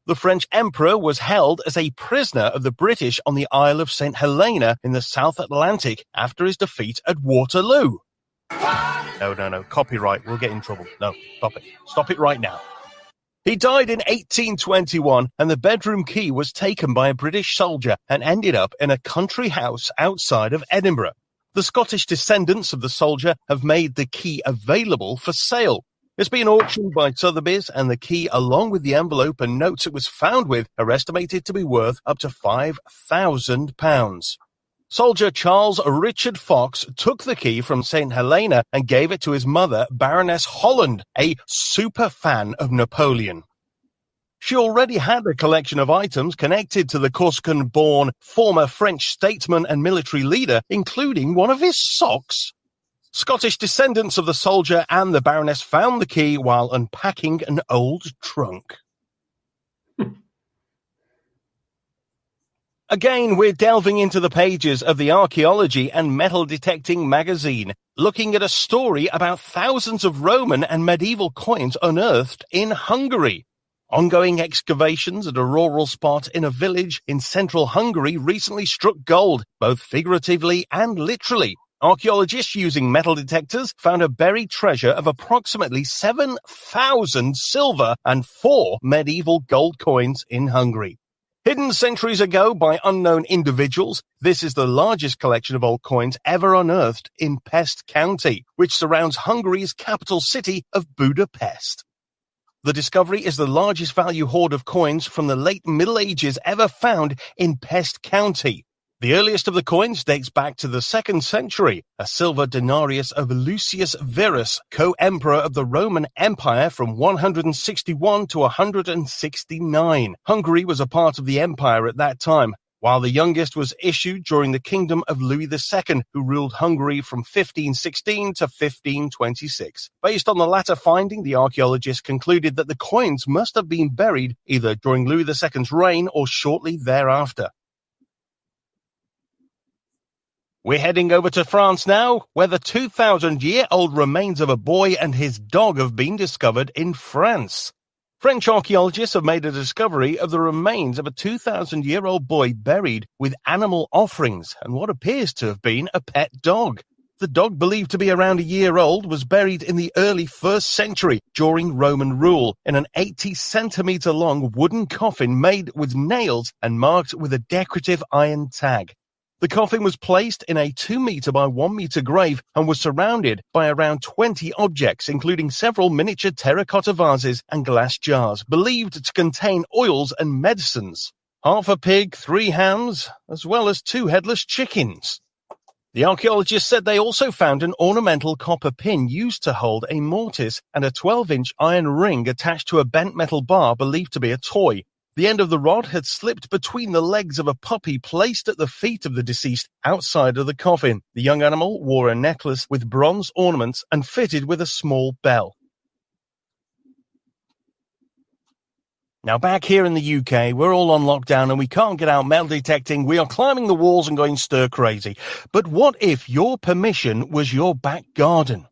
[SPEAKER 9] The French emperor was held as a prisoner of the British on the Isle of St. Helena in the South Atlantic after his defeat at Waterloo. No, copyright, we'll get in trouble. No, stop it. Stop it right now. He died in 1821, and the bedroom key was taken by a British soldier and ended up in a country house outside of Edinburgh. The Scottish descendants of the soldier have made the key available for sale. It's been auctioned by Sotheby's, and the key, along with the envelope and notes it was found with, are estimated to be worth up to £5,000. Soldier Charles Richard Fox took the key from St. Helena and gave it to his mother, Baroness Holland, a super fan of Napoleon. She already had a collection of items connected to the Corsican-born former French statesman and military leader, including one of his socks. Scottish descendants of the soldier and the Baroness found the key while unpacking an old trunk. Again, we're delving into the pages of the Archaeology and Metal Detecting magazine, looking at a story about thousands of Roman and medieval coins unearthed in Hungary. Ongoing excavations at a rural spot in a village in central Hungary recently struck gold, both figuratively and literally. Archaeologists using metal detectors found a buried treasure of approximately 7,000 silver and 4 medieval gold coins in Hungary. Hidden centuries ago by unknown individuals, this is the largest collection of old coins ever unearthed in Pest County, which surrounds Hungary's capital city of Budapest. The discovery is the largest value hoard of coins from the late Middle Ages ever found in Pest County. The earliest of the coins dates back to the 2nd century, a silver denarius of Lucius Verus, co-emperor of the Roman Empire from 161 to 169. Hungary was a part of the empire at that time, while the youngest was issued during the kingdom of Louis II, who ruled Hungary from 1516 to 1526. Based on the latter finding, the archaeologists concluded that the coins must have been buried either during Louis II's reign or shortly thereafter. We're heading over to France now, where the 2,000-year-old remains of a boy and his dog have been discovered in France. French archaeologists have made a discovery of the remains of a 2,000-year-old boy buried with animal offerings and what appears to have been a pet dog. The dog, believed to be around a year old, was buried in the early 1st century during Roman rule in an 80-centimetre-long wooden coffin made with nails and marked with a decorative iron tag. The coffin was placed in a 2-metre by 1-metre grave and was surrounded by around 20 objects, including several miniature terracotta vases and glass jars, believed to contain oils and medicines. Half a pig, 3 hams, as well as 2 headless chickens. The archaeologists said they also found an ornamental copper pin used to hold a mortise and a 12-inch iron ring attached to a bent metal bar believed to be a toy. The end of the rod had slipped between the legs of a puppy placed at the feet of the deceased outside of the coffin. The young animal wore a necklace with bronze ornaments and fitted with a small bell. Now, back here in the UK, we're all on lockdown and we can't get out metal detecting. We are climbing the walls and going stir crazy. But what if your permission was your back garden?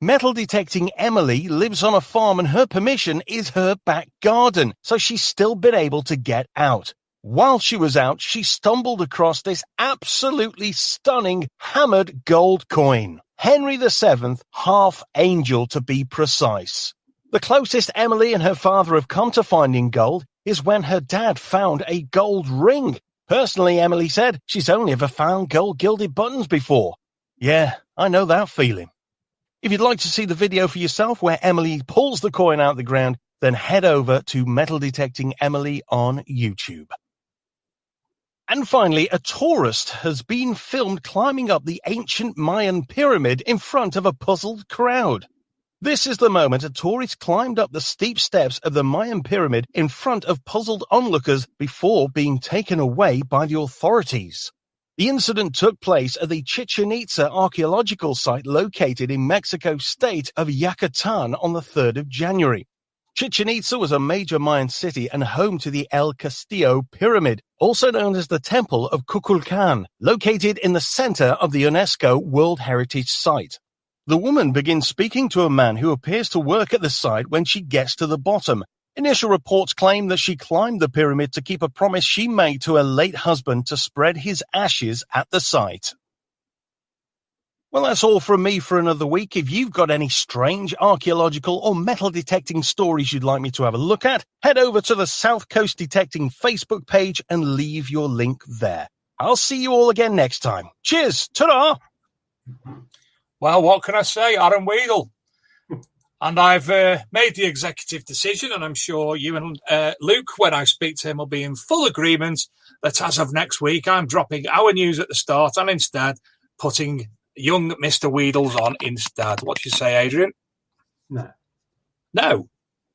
[SPEAKER 9] Metal detecting Emily lives on a farm and her permission is her back garden, so she's still been able to get out. While she was out, she stumbled across this absolutely stunning hammered gold coin. Henry VII, half angel to be precise. The closest Emily and her father have come to finding gold is when her dad found a gold ring. Personally, Emily said, she's only ever found gold gilded buttons before. Yeah, I know that feeling. If you'd like to see the video for yourself where Emily pulls the coin out of the ground, then head over to Metal Detecting Emily on YouTube. And finally, a tourist has been filmed climbing up the ancient Mayan pyramid in front of a puzzled crowd. This is the moment a tourist climbed up the steep steps of the Mayan pyramid in front of puzzled onlookers before being taken away by the authorities. The incident took place at the Chichen Itza archaeological site located in Mexico state of Yucatan on the 3rd of January. Chichen Itza was a major Mayan city and home to the El Castillo Pyramid, also known as the Temple of Kukulkan, located in the center of the UNESCO World Heritage Site. The woman begins speaking to a man who appears to work at the site when she gets to the bottom. Initial reports claim that she climbed the pyramid to keep a promise she made to her late husband to spread his ashes at the site. Well, that's all from me for another week. If you've got any strange archaeological or metal detecting stories you'd like me to have a look at, head over to the South Coast Detecting Facebook page and leave your link there. I'll see you all again next time. Cheers. Ta-da!
[SPEAKER 5] Well, what can I say? Aaron Weedle. And I've made the executive decision, and I'm sure you and Luke, when I speak to him, will be in full agreement that as of next week, I'm dropping our news at the start and instead putting young Mr. Weedles on instead. What do you say, Adrian?
[SPEAKER 4] No.
[SPEAKER 5] No?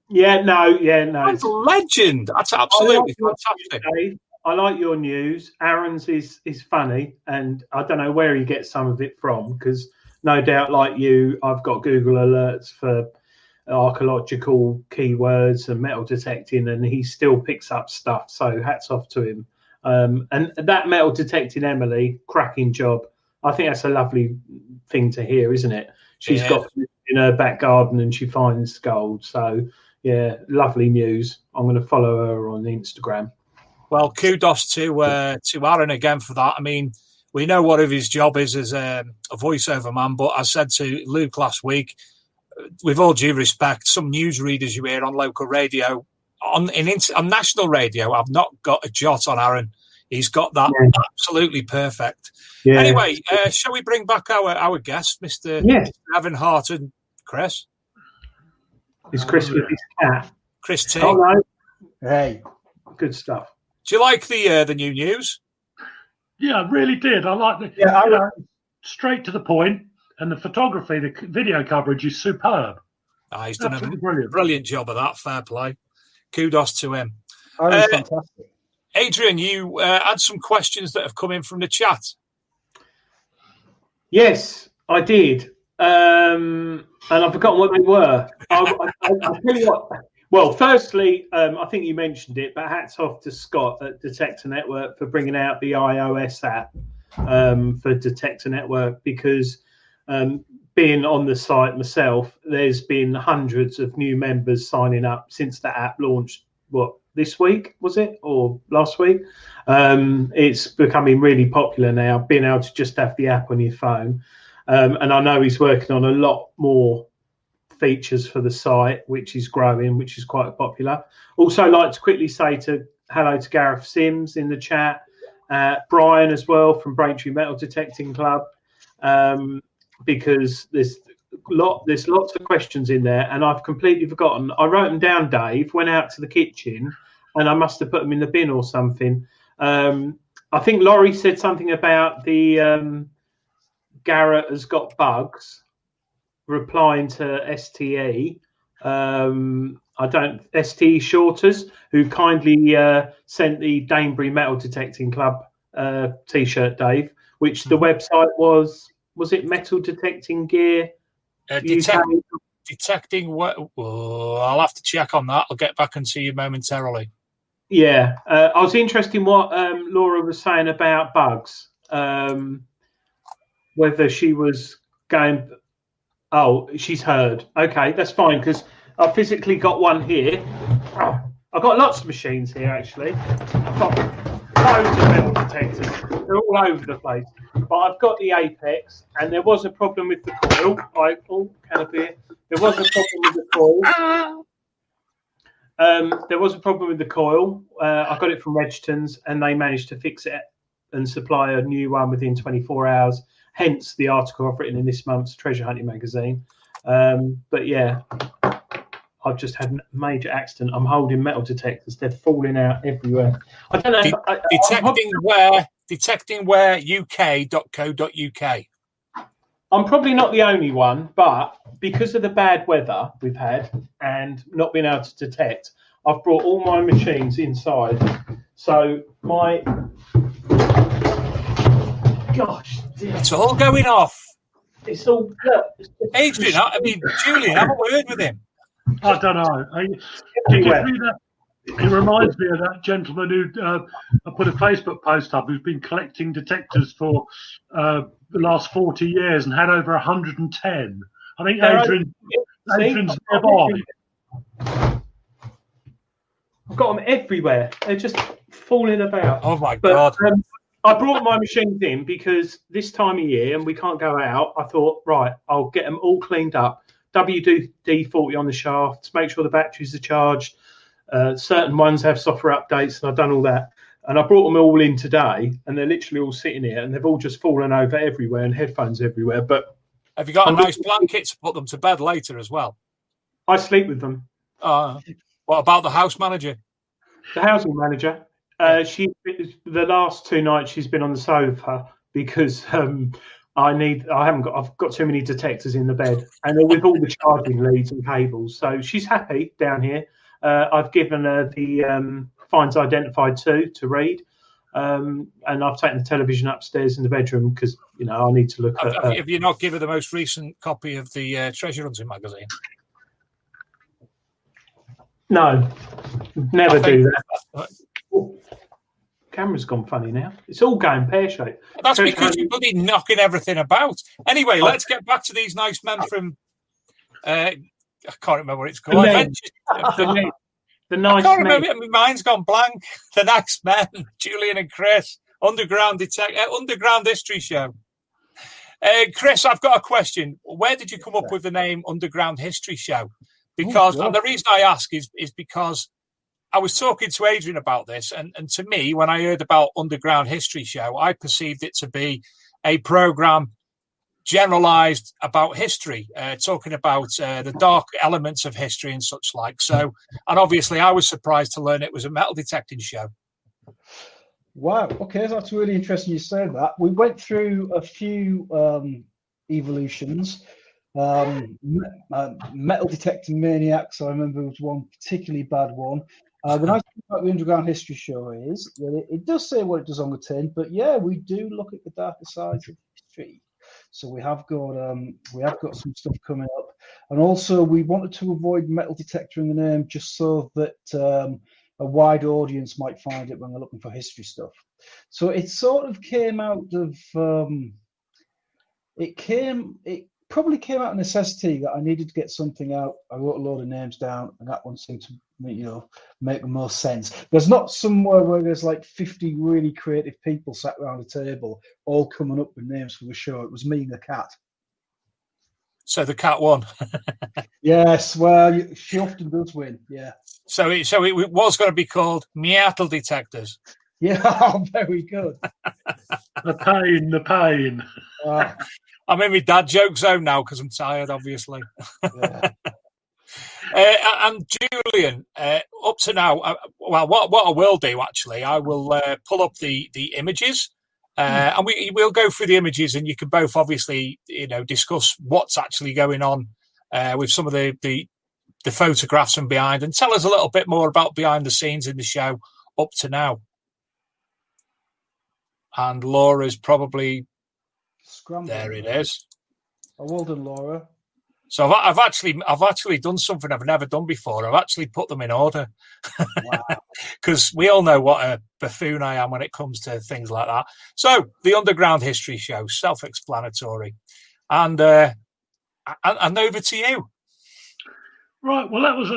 [SPEAKER 4] Yeah, no.
[SPEAKER 5] That's a legend. That's absolutely fantastic.
[SPEAKER 4] I like your news. Aaron's is funny, and I don't know where he gets some of it from, because no doubt, like you, I've got Google alerts for archaeological keywords and metal detecting, and he still picks up stuff. So hats off to him. And that metal detecting Emily, cracking job. I think that's a lovely thing to hear, isn't it? She's got in her back garden and she finds gold. So yeah, lovely news. I'm going to follow her on Instagram.
[SPEAKER 5] Well, kudos to Aaron again for that. I mean, we know what of his job is as a voiceover man, but I said to Luke last week, with all due respect, some newsreaders you hear on local radio, on national radio, I've not got a jot on Aaron. He's got that absolutely perfect. Yeah. Anyway, shall we bring back our guest, Mr. Evan Hart and Chris?
[SPEAKER 4] Is Chris with his cat?
[SPEAKER 5] Chris T.
[SPEAKER 4] Hello. Hey, good stuff.
[SPEAKER 5] Do you like the new news?
[SPEAKER 6] Yeah, I really did. I like the straight to the point, and the photography, the video coverage is superb.
[SPEAKER 5] He's done a brilliant job of that. Fair play. Kudos to him.
[SPEAKER 7] Oh, it was fantastic.
[SPEAKER 5] Adrian, you had some questions that have come in from the chat.
[SPEAKER 4] Yes, I did. And I've forgotten what they were. I'll tell you what. Well, firstly, I think you mentioned it, but hats off to Scott at Detector Network for bringing out the iOS app for Detector Network, because being on the site myself, there's been hundreds of new members signing up since the app launched. What, this week was it, or last week? It's becoming really popular now, being able to just have the app on your phone. And I know he's working on a lot more features for the site, which is growing, which is quite popular. Also, I'd like to quickly say hello to Gareth Sims in the chat, Brian as well from Braintree Metal Detecting Club, because there's lots of questions in there, and I've completely forgotten. I wrote them down, Dave, went out to the kitchen, and I must have put them in the bin or something. I think Laurie said something about the Garrett has got bugs, replying to STE. STE Shorters, who kindly sent the Danebury Metal Detecting Club t-shirt, Dave, which the website was it Metal Detecting Gear?
[SPEAKER 5] Detecting what? I'll have to check on that. I'll get back and see you momentarily.
[SPEAKER 4] Yeah, I was interested in what Laura was saying about bugs. Whether she was going. Oh, she's heard. Okay, that's fine, because I physically got one here. I've got lots of machines here, actually. I've got loads of metal detectors. They're all over the place. But I've got the Apex, and there was a problem with the coil. There was a problem with the coil. There was a problem with the coil. I got it from Edgerton's, and they managed to fix it and supply a new one within 24 hours. Hence the article I've written in this month's Treasure Hunting magazine. But yeah, I've just had a major accident. I'm holding metal detectors. They're falling out everywhere. I don't know.
[SPEAKER 5] Detectingware UK.co.uk.
[SPEAKER 4] I'm probably not the only one, but because of the bad weather we've had and not being able to detect, I've brought all my machines inside. So my... Gosh, dear.
[SPEAKER 5] It's all going off.
[SPEAKER 4] It's all...
[SPEAKER 5] Adrian, Julian, have a word with him.
[SPEAKER 6] I don't know. It reminds me of that gentleman who put a Facebook post up who's been collecting detectors for the last 40 years and had over 110. I think Adrian's nearby.
[SPEAKER 4] I've got them everywhere. They're just falling about.
[SPEAKER 5] Oh, my God.
[SPEAKER 4] I brought my machines in because this time of year and we can't go out. I thought, right, I'll get them all cleaned up. WD-40 on the shafts, make sure the batteries are charged. Certain ones have software updates, and I've done all that. And I brought them all in today, and they're literally all sitting here, and they've all just fallen over everywhere, and headphones everywhere. But
[SPEAKER 5] have you got a nice blanket to put them to bed later as well?
[SPEAKER 4] I sleep with them.
[SPEAKER 5] What about the house manager?
[SPEAKER 4] The housing manager. The last 2 nights she's been on the sofa because I've got too many detectors in the bed, and they're with all the charging leads and cables. So she's happy down here. I've given her the finds identified to read, and I've taken the television upstairs in the bedroom because I need to look at.
[SPEAKER 5] Have you not given the most recent copy of the Treasure Hunting magazine?
[SPEAKER 4] No, never do that. Camera's gone funny now. It's all going pear-shaped.
[SPEAKER 5] That's because you're bloody knocking everything about. Anyway, let's get back to these nice men from... I can't remember what it's called.
[SPEAKER 4] The nice
[SPEAKER 5] I can't
[SPEAKER 4] men.
[SPEAKER 5] remember. Mine's gone blank. The Nice Men, Julian and Chris. Underground History Show. Chris, I've got a question. Where did you come up with the name Underground History Show? Because and the reason I ask is because I was talking to Adrian about this, and to me, when I heard about Underground History Show, I perceived it to be a program generalized about history, talking about the dark elements of history and such like. So, and obviously I was surprised to learn it was a metal detecting show.
[SPEAKER 7] Wow. Okay, that's really interesting you say that. We went through a few evolutions. Metal detecting maniacs, I remember, was one particularly bad one. When I talk about the Underground History Show is that it does say what it does on the tin, but yeah, we do look at the darker sides of history. So we have got some stuff coming up, and also we wanted to avoid metal detector in the name just so that a wide audience might find it when they're looking for history stuff. So it sort of came out of probably came out of necessity that I needed to get something out. I wrote a load of names down, and that one seemed to, make the most sense. There's not somewhere where there's like 50 really creative people sat around a table, all coming up with names for the show. It was me and the cat.
[SPEAKER 5] So the cat won.
[SPEAKER 7] Yes, well, she often does win. Yeah.
[SPEAKER 5] So it was going to be called Metal Detectors.
[SPEAKER 7] Yeah, very good.
[SPEAKER 6] The pain.
[SPEAKER 5] I'm in my dad joke zone now because I'm tired, obviously.
[SPEAKER 7] Yeah.
[SPEAKER 5] And Julian, up to now, what I will do actually, I will pull up the images, and we'll go through the images, and you can both obviously discuss what's actually going on with some of the photographs and behind, and tell us a little bit more about behind the scenes in the show up to now. And Laura's probably
[SPEAKER 7] Scrambling.
[SPEAKER 5] there. It is.
[SPEAKER 7] Oh, well done, Laura.
[SPEAKER 5] So I've actually done something I've never done before. I've actually put them in order.
[SPEAKER 7] Wow.
[SPEAKER 5] Because we all know what a buffoon I am when it comes to things like that. So the Underground History Show, self-explanatory, and over to you.
[SPEAKER 6] Right. Well, that was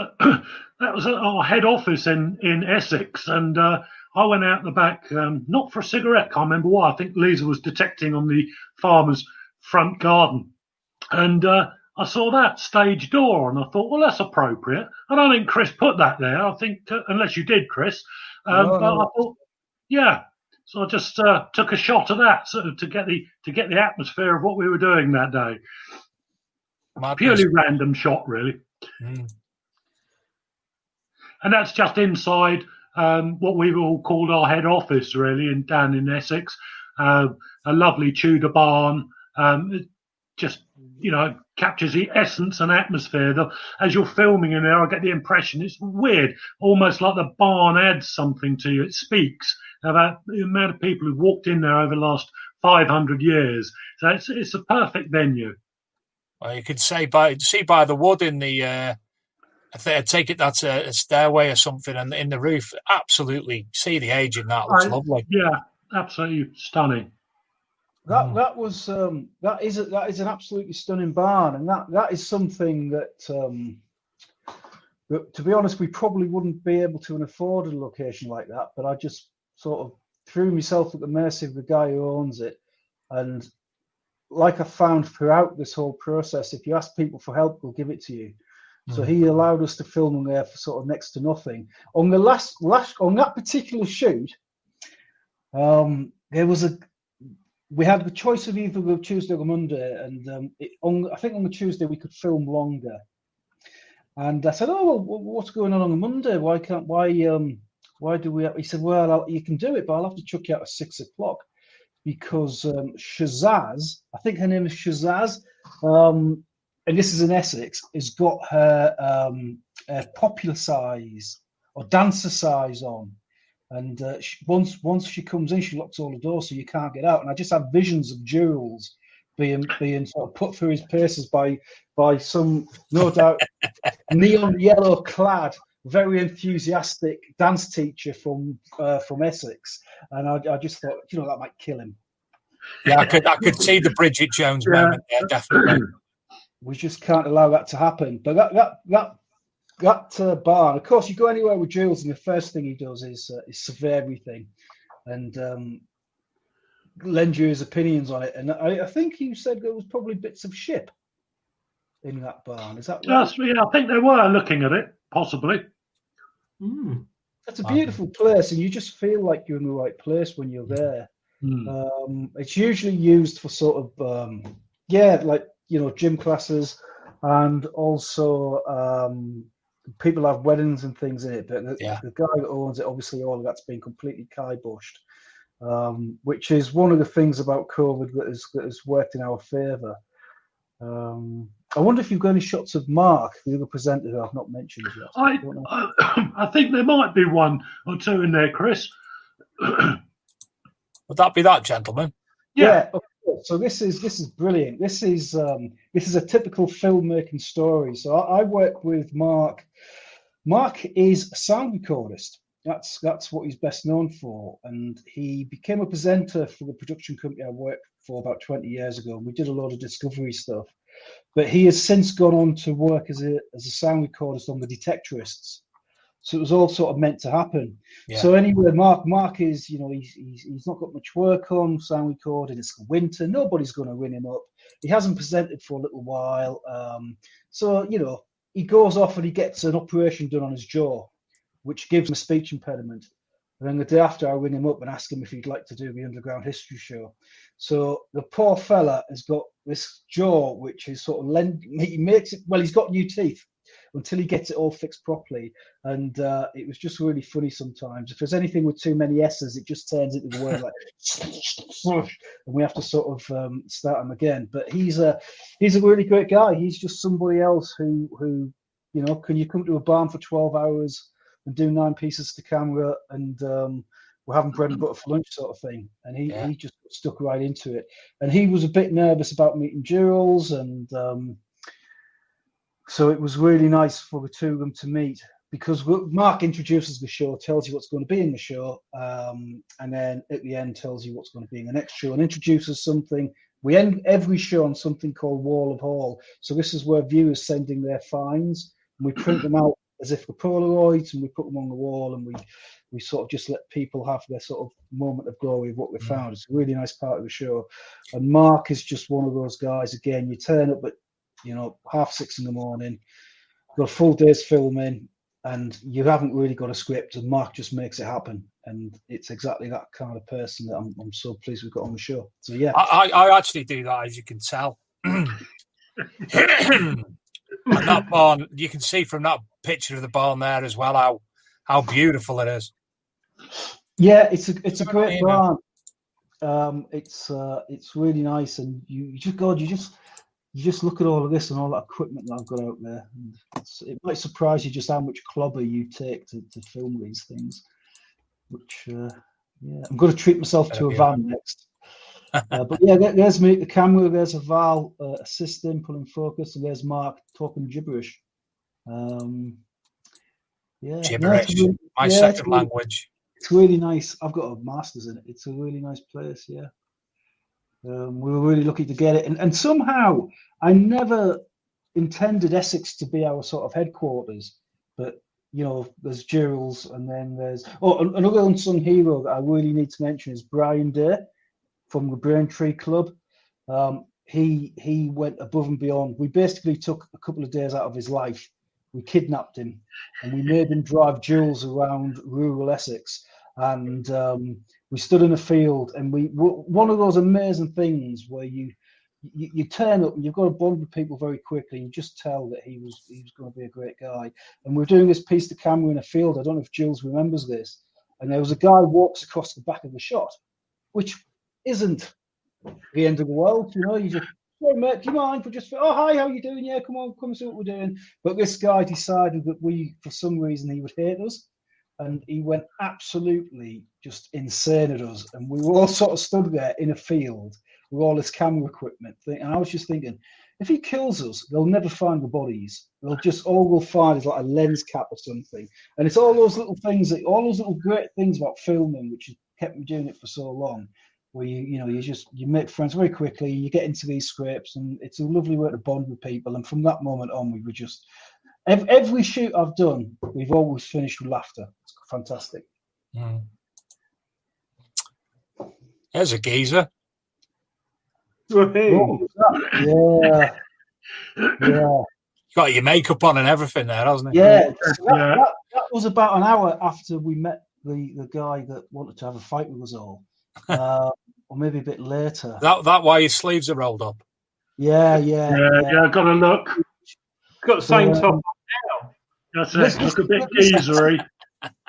[SPEAKER 6] at our head office in Essex, and I went out the back, not for a cigarette. Can't remember why. I think Lisa was detecting on the farmer's front garden, and I saw that stage door, and I thought, well, that's appropriate. I don't think Chris put that there. I think unless you did, Chris.
[SPEAKER 7] No.
[SPEAKER 6] But I thought, yeah. So I just took a shot of that, sort of to get the atmosphere of what we were doing that day.
[SPEAKER 5] Madness.
[SPEAKER 6] Purely random shot, really.
[SPEAKER 5] Mm.
[SPEAKER 6] And that's just inside what we've all called our head office, really, down in Essex. A lovely Tudor barn. It just, captures the essence and atmosphere. As you're filming in there, I get the impression it's weird, almost like the barn adds something to you. It speaks about the amount of people who've walked in there over the last 500 years. So it's a perfect venue.
[SPEAKER 5] Well, you could see by the wood in the. I take it that's a stairway or something, and in the roof, absolutely see the age in that. Looks lovely.
[SPEAKER 6] Yeah, absolutely stunning.
[SPEAKER 7] That is an absolutely stunning barn, and that is something that, to be honest, we probably wouldn't be able to afford a location like that. But I just sort of threw myself at the mercy of the guy who owns it, and like I found throughout this whole process, if you ask people for help, they'll give it to you. So he allowed us to film them there for sort of next to nothing. On the last on that particular shoot, we had the choice of either the Tuesday or the Monday, and I think on the Tuesday we could film longer. And I said, "Oh, well, what's going on the Monday? Why do we?" He said, "Well, you can do it, but I'll have to chuck you out at 6 o'clock because Shazaz, I think her name is Shazaz, and this is in Essex, has got her popular size or dancer size on." And once she comes in, she locks all the doors, so you can't get out. And I just have visions of Jules being sort of put through his paces by some, no doubt, neon yellow clad, very enthusiastic dance teacher from Essex. And I just thought, that might kill him.
[SPEAKER 5] Yeah, I could see the Bridget Jones moment there, definitely.
[SPEAKER 7] We just can't allow that to happen. But that barn, of course, you go anywhere with Jules, and the first thing he does is survey everything and lend you his opinions on it. And I think you said there was probably bits of ship in that barn. Is that right?
[SPEAKER 6] Yeah, I think they were looking at it, possibly.
[SPEAKER 7] It's a beautiful place, and you just feel like you're in the right place when you're there. It's usually used for sort of gym classes, and also people have weddings and things in it. But the guy that owns it, obviously, all of that's been completely kiboshed, which is one of the things about COVID that has worked in our favour. I wonder if you've got any shots of Mark, the other presenter who I've not mentioned yet.
[SPEAKER 6] I think there might be one or two in there, Chris.
[SPEAKER 5] Would that be that gentleman?
[SPEAKER 7] Yeah. So this is brilliant. This is a typical filmmaking story. So I work with Mark. Mark is a sound recordist. That's what he's best known for. And he became a presenter for the production company I worked for about 20 years ago. And we did a lot of discovery stuff. But he has since gone on to work as a sound recordist on the Detectorists. So it was all sort of meant to happen.
[SPEAKER 5] Yeah.
[SPEAKER 7] So anyway, Mark is, he's not got much work on sound recording. It's winter. Nobody's going to ring him up. He hasn't presented for a little while. So, he goes off and he gets an operation done on his jaw, which gives him a speech impediment. And then the day after, I ring him up and ask him if he'd like to do the Underground History Show. So the poor fella has got this jaw, which is sort of he makes it, well, he's got new teeth until he gets it all fixed properly. And it was just really funny sometimes. If there's anything with too many S's, it just turns into the word like, and we have to sort of start him again. But he's a really great guy. He's just somebody else who can you come to a barn for 12 hours and do 9 pieces to camera, and we're having bread and butter for lunch sort of thing. And he just stuck right into it. And he was a bit nervous about meeting Jules, and so it was really nice for the two of them to meet, because Mark introduces the show, tells you what's going to be in the show, and then at the end tells you what's going to be in the next show, and introduces something. We end every show on something called Wall of Hall. So this is where viewers send in their finds, and we print them out as if they're Polaroids, and we put them on the wall, and we sort of just let people have their sort of moment of glory of what they found. It's a really nice part of the show. And Mark is just one of those guys, again, you turn up at 6:30 in the morning, got a full day's filming, and you haven't really got a script, and Mark just makes it happen. And it's exactly that kind of person that I'm so pleased we've got on the show. So yeah,
[SPEAKER 5] I actually do that, as you can tell. And that barn, you can see from that picture of the barn there as well how beautiful it is.
[SPEAKER 7] Yeah, it's a great barn. It's really nice, and you just look at all of this and all that equipment that I've got out there. And it might surprise you just how much clobber you take to film these things. Which I'm going to treat myself to a van next. But yeah, there's me at the camera. There's a Val assisting, pulling focus, and there's Mark talking gibberish.
[SPEAKER 5] Gibberish, my second language.
[SPEAKER 7] It's really nice. I've got a master's in it. It's a really nice place. Yeah, we were really lucky to get it, and somehow I never intended Essex to be our sort of headquarters, but there's Jules, and then there's another unsung hero that I really need to mention is Brian Day from the Braintree Club. He went above and beyond. We basically took a couple of days out of his life. We kidnapped him, and we made him drive Jules around rural Essex. And we stood in a field, and one of those amazing things where you turn up and you've got to bond with people very quickly. You just tell that he was going to be a great guy. And we're doing this piece to camera in a field. I don't know if Jules remembers this. And there was a guy who walks across the back of the shot, which isn't the end of the world. You just, hey mate, do you mind for just, oh hi, how you doing? Yeah, come on, come and see what we're doing. But this guy decided that for some reason, he would hate us. And he went absolutely just insane at us. And we were all sort of stood there in a field with all this camera equipment. And I was just thinking, if he kills us, they'll never find the bodies. All we'll find is like a lens cap or something. And it's all those little things, all those little great things about filming, which has kept me doing it for so long, where you make friends very quickly, you get into these scripts, and it's a lovely way to bond with people. And from that moment on, we were just, every shoot I've done, we've always finished with laughter. It's fantastic.
[SPEAKER 5] There's a geezer.
[SPEAKER 7] Oh, yeah. You
[SPEAKER 5] got your makeup on and everything there, hasn't it?
[SPEAKER 7] Yeah. That was about an hour after we met the guy that wanted to have a fight with us all, or maybe a bit later.
[SPEAKER 5] That why his sleeves are rolled up.
[SPEAKER 6] Yeah. Got a look.
[SPEAKER 4] Got the same top now.
[SPEAKER 6] That's it. Look a bit geezery.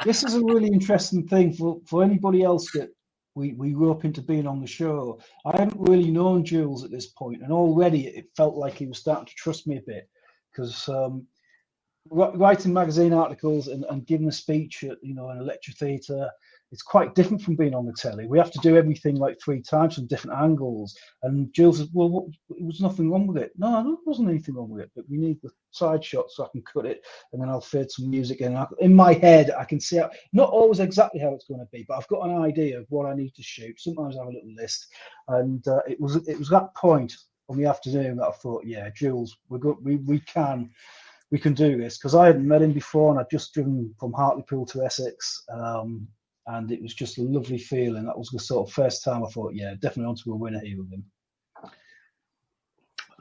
[SPEAKER 7] This is a really interesting thing for anybody else that we grew up into being on the show. I hadn't really known Jules at this point, and already it felt like he was starting to trust me a bit, because writing magazine articles and giving a speech at in a lecture theatre, it's quite different from being on the telly. We have to do everything like 3 times from different angles. And Jules said, well, there was nothing wrong with it. No, there wasn't anything wrong with it, but we need the side shot so I can cut it, and then I'll fade some music in. In my head, I can see how, not always exactly how it's going to be, but I've got an idea of what I need to shoot. Sometimes I have a little list. And it was that point on the afternoon that I thought, yeah, Jules, we can do this, because I hadn't met him before and I'd just driven from Hartlepool to Essex, and it was just a lovely feeling. That was the sort of first time I thought, yeah, definitely onto a winner here with him.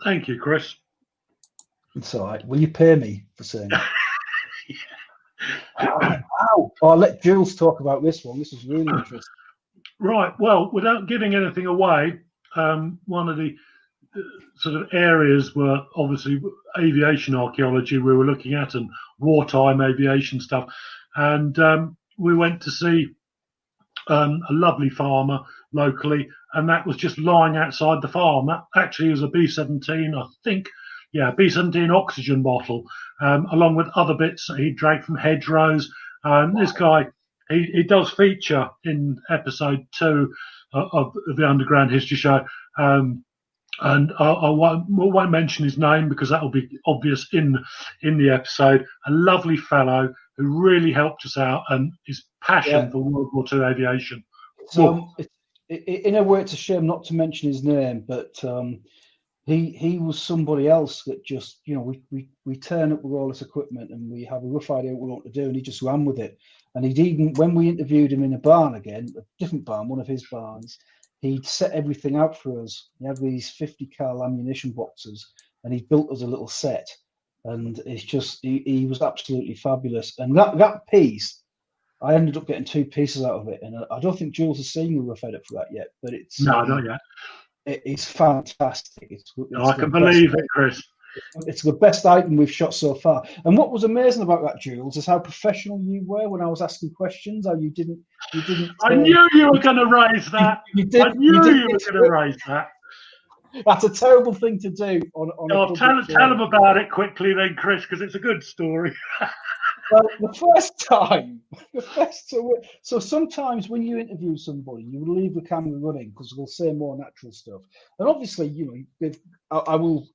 [SPEAKER 6] Thank you, Chris.
[SPEAKER 7] It's all right. Will you pay me for saying that? I'll let Jules talk about this one. This is really interesting.
[SPEAKER 6] Right. Well, without giving anything away, one of the sort of areas were obviously aviation archaeology we were looking at, and wartime aviation stuff. And we went to see a lovely farmer locally, and that was just lying outside the farm. That actually was a B-17, I think. Yeah, B-17 oxygen bottle, along with other bits that he dragged from hedgerows. This guy, he does feature in episode 2 of the Underground History Show. And I won't mention his name because that will be obvious in the episode. A lovely fellow who really helped us out, and his passion for World War II aviation.
[SPEAKER 7] So, in a way, it's a shame not to mention his name, but he was somebody else that just, we turn up with all this equipment and we have a rough idea what we want to do, and he just ran with it. And he'd even, when we interviewed him in a barn again, a different barn, one of his barns, he'd set everything out for us. He had these 50 cal ammunition boxes, and he built us a little set. And it's just, he was absolutely fabulous. And that piece, I ended up getting 2 pieces out of it. And I don't think Jules has seen the rough edit for that yet, but it's
[SPEAKER 6] no, not yet.
[SPEAKER 7] It's fantastic.
[SPEAKER 6] I can believe it, Chris.
[SPEAKER 7] It's the best item we've shot so far. And what was amazing about that, Jules, is how professional you were when I was asking questions. How you didn't.
[SPEAKER 6] I knew you were going to raise that. I knew you were going to raise that.
[SPEAKER 7] That's a terrible thing to do.
[SPEAKER 6] Tell them about it quickly, then, Chris, because it's a good story.
[SPEAKER 7] Well, the first time, so sometimes when you interview somebody, you leave the camera running because they'll say more natural stuff. And obviously,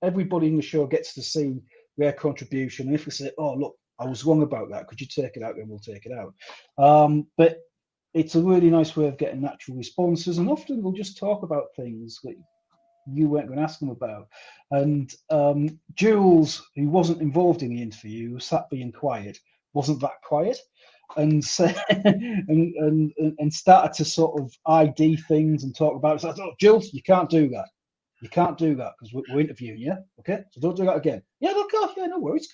[SPEAKER 7] everybody in the show gets to see their contribution. And if we say, oh, look, I was wrong about that, could you take it out? Then we'll take it out. But it's a really nice way of getting natural responses. And often we'll just talk about things that you weren't going to ask them about. And Jules, who wasn't involved in the interview, who sat being quiet, wasn't that quiet, and and started to sort of ID things and talk about it. So I thought, Jules, you can't do that. You can't do that because we're interviewing you. Okay, so don't do that again. Yeah, no, yeah, no worries.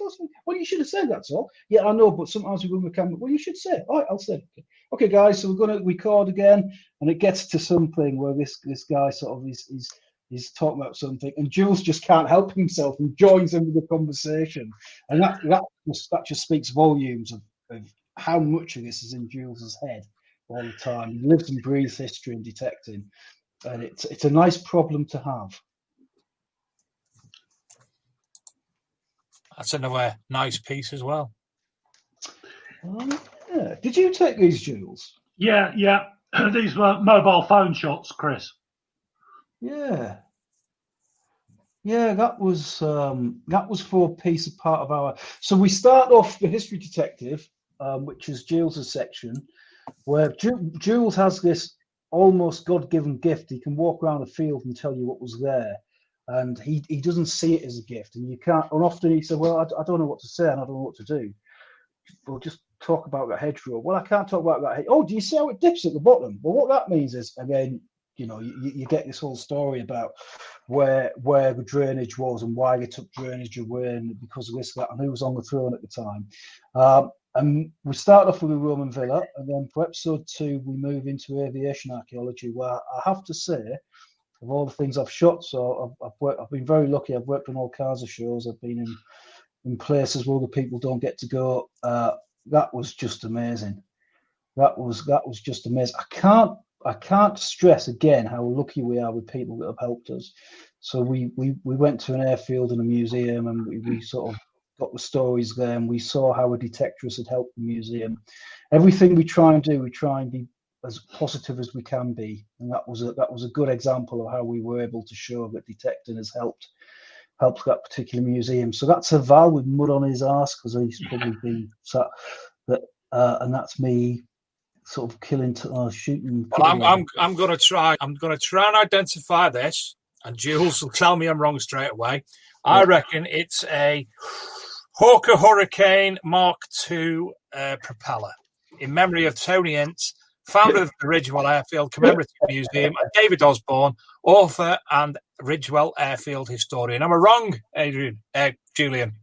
[SPEAKER 7] Well, you should have said that's all. Yeah, I know, but sometimes we go on the camera. Well, you should say. All right, I'll say. Okay, guys, so we're going to record again, and it gets to something where this guy sort of he's talking about something, and Jules just can't help himself and joins in with the conversation, and that just speaks volumes of how much of this is in Jules's head all the time. He lives and breathes history and detecting, and it's a nice problem to have.
[SPEAKER 5] That's another nice piece as well.
[SPEAKER 7] Yeah. Did you take these, Jules?
[SPEAKER 6] Yeah. These were mobile phone shots, Chris.
[SPEAKER 7] Yeah, that was for a piece of part of our. So we start off the history detective, which is Jules's section, where Jules has this almost God-given gift. He can walk around the field and tell you what was there, and he doesn't see it as a gift. And you can't. And often he said, "Well, I don't know what to say, and I don't know what to do." Well, just talk about that hedgerow. Well, I can't talk about that. Oh, do you see how it dips at the bottom? Well, what that means is, again, you get this whole story about where the drainage was and why they took drainage away, and because of this, that, and who was on the throne at the time. And we start off with a Roman villa, and then for episode 2, we move into aviation archaeology, where I have to say, of all the things I've shot, so I've been very lucky. I've worked on all kinds of shows. I've been in places where other people don't get to go. That was just amazing. That was just amazing. I can't stress again how lucky we are with people that have helped us. So we went to an airfield and a museum, and we sort of got the stories there, and we saw how a detectorist had helped the museum. Everything we try and do, we try and be as positive as we can be, and that was a good example of how we were able to show that detecting has helped that particular museum. So that's a Val with mud on his arse because he's probably been sat. And that's me. Sort of shooting.
[SPEAKER 5] Well, I'm going to try. I'm going to try and identify this. and Jules will tell me I'm wrong straight away. I reckon it's a Hawker Hurricane Mark II propeller in memory of Tony Ince, founder of the Ridgewell Airfield Commemorative Museum, and David Osborne, author and Ridgewell Airfield historian. Am I wrong, Julian?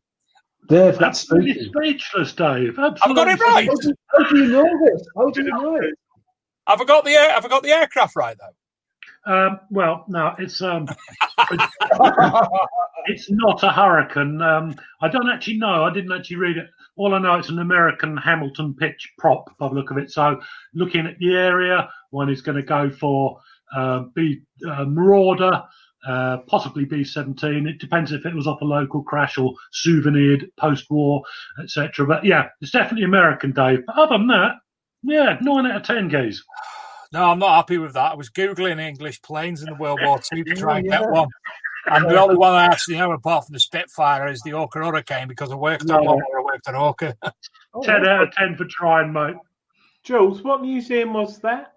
[SPEAKER 7] Dave, that's
[SPEAKER 6] speechless, Dave. Absolutely.
[SPEAKER 5] I've got it right.
[SPEAKER 7] How do you know this? How do you know it?
[SPEAKER 5] Have I got the aircraft right though?
[SPEAKER 6] Well, no, it's it's not a Hurricane. I don't actually know. I didn't actually read it. All I know, it's an American Hamilton pitch prop by the look of it. So, looking at the area, one is going to go for Marauder, possibly B-17. It depends if it was off a local crash or souvenired post-war, etc. But yeah, it's definitely American, Dave. But other than that, yeah, 9 out of 10 guys.
[SPEAKER 5] No, I'm not happy with that. I was Googling English planes in the World War II to try and get one. And the only one I actually know, apart from the Spitfire, is the Hawker Hurricane, because I worked on one where I worked at Hawker.
[SPEAKER 6] 10 out of 10 for trying, mate.
[SPEAKER 4] Jules, what museum was that?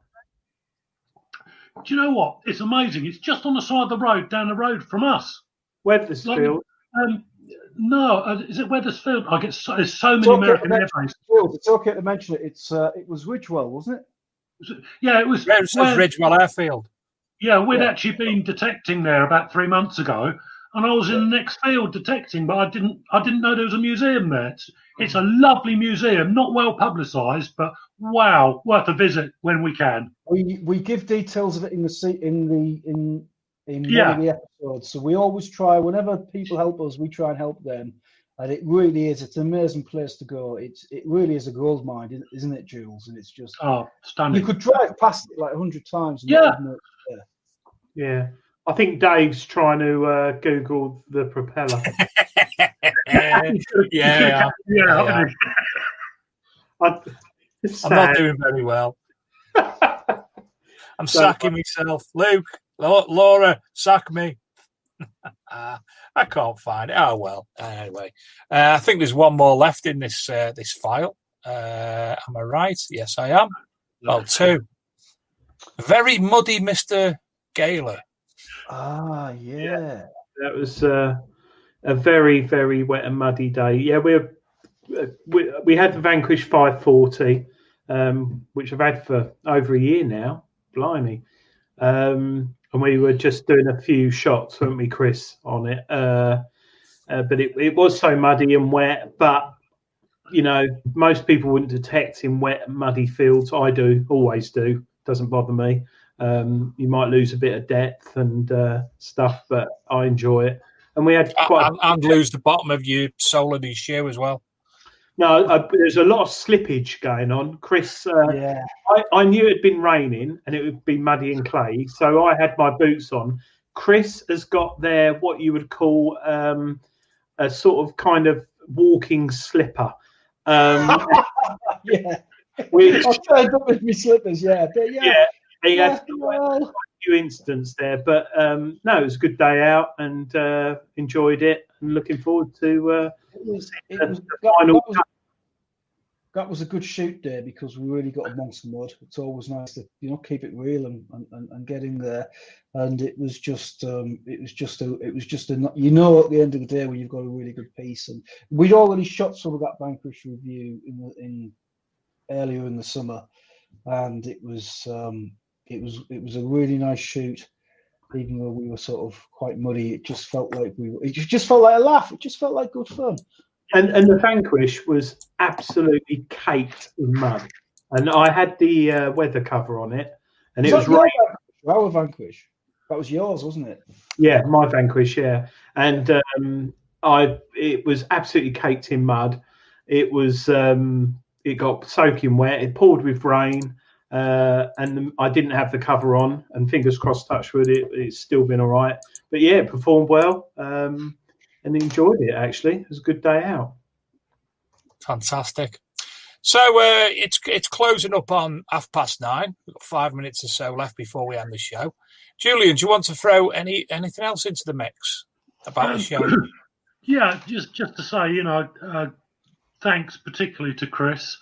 [SPEAKER 6] Do you know what? It's amazing. It's just on the side of the road, down the road from us.
[SPEAKER 4] Wethersfield?
[SPEAKER 6] No, is it Wethersfield? There's so many American airplanes.
[SPEAKER 7] It's okay to mention it. It was Ridgewell, wasn't it?
[SPEAKER 6] Yeah, it was.
[SPEAKER 5] It says Ridgewell Airfield.
[SPEAKER 6] Yeah, we'd actually been detecting there about 3 months ago, and I was in the next field detecting, but I didn't know there was a museum there. It's a lovely museum, not well publicised, but wow, worth a visit when we can.
[SPEAKER 7] We give details of it in one of the episodes, so we always try. Whenever people help us, we try and help them, and it really is. It's an amazing place to go. It really is a gold mine, isn't it, Jules? And it's just
[SPEAKER 6] stunning.
[SPEAKER 7] You could drive past it like 100 times. And
[SPEAKER 4] Yeah, I think Dave's trying to Google the propeller.
[SPEAKER 5] Yeah. I'm not doing very well. I'm sacking myself. Luke, Laura, sack me. I can't find it. Oh well. Anyway, I think there's one more left in this file. Am I right? Yes, I am. Well, 2. Very muddy, Mr. Gaylor.
[SPEAKER 7] Yeah.
[SPEAKER 4] That was a very, very wet and muddy day. Yeah, we had the Vanquish 540, which I've had for over a year now. Blimey. And we were just doing a few shots, weren't we, Chris, on it? But it was so muddy and wet. But, you know, most people wouldn't detect in wet and muddy fields. I do, always do. Doesn't bother me. You might lose a bit of depth and stuff, but I enjoy it. And we had
[SPEAKER 5] and lose the bottom of your sole of your shoe as well.
[SPEAKER 4] No, there's a lot of slippage going on, Chris. I knew it had been raining and it would be muddy and clay, so I had my boots on. Chris has got there what you would call a sort of kind of walking slipper.
[SPEAKER 7] Yeah. I turned up with my slippers, but
[SPEAKER 4] he had a few instances there, but no, it was a good day out and enjoyed it and looking forward to the final.
[SPEAKER 7] That was a good shoot day because we really got amongst the mud. It's always nice to keep it real and get in there. And it was just at the end of the day when you've got a really good piece. And we'd already shot some of that Vanquish review in earlier in the summer, and it was a really nice shoot. Even though we were sort of quite muddy, it just felt like a laugh. It just felt like good fun.
[SPEAKER 4] And the Vanquish was absolutely caked in mud. And I had the weather cover on it, and it was raining.
[SPEAKER 7] Our Vanquish. That was yours, wasn't it?
[SPEAKER 4] Yeah, my Vanquish. Yeah, and it was absolutely caked in mud. It was it got soaking wet. It poured with rain. And I didn't have the cover on, and fingers crossed, touch wood, it's still been all right. But yeah, it performed well, and enjoyed it. Actually, it was a good day out.
[SPEAKER 5] Fantastic. So it's closing up on 9:30. We've got 5 minutes or so left before we end the show. Julian, do you want to throw anything else into the mix about the show?
[SPEAKER 6] Yeah, just to say, thanks particularly to Chris.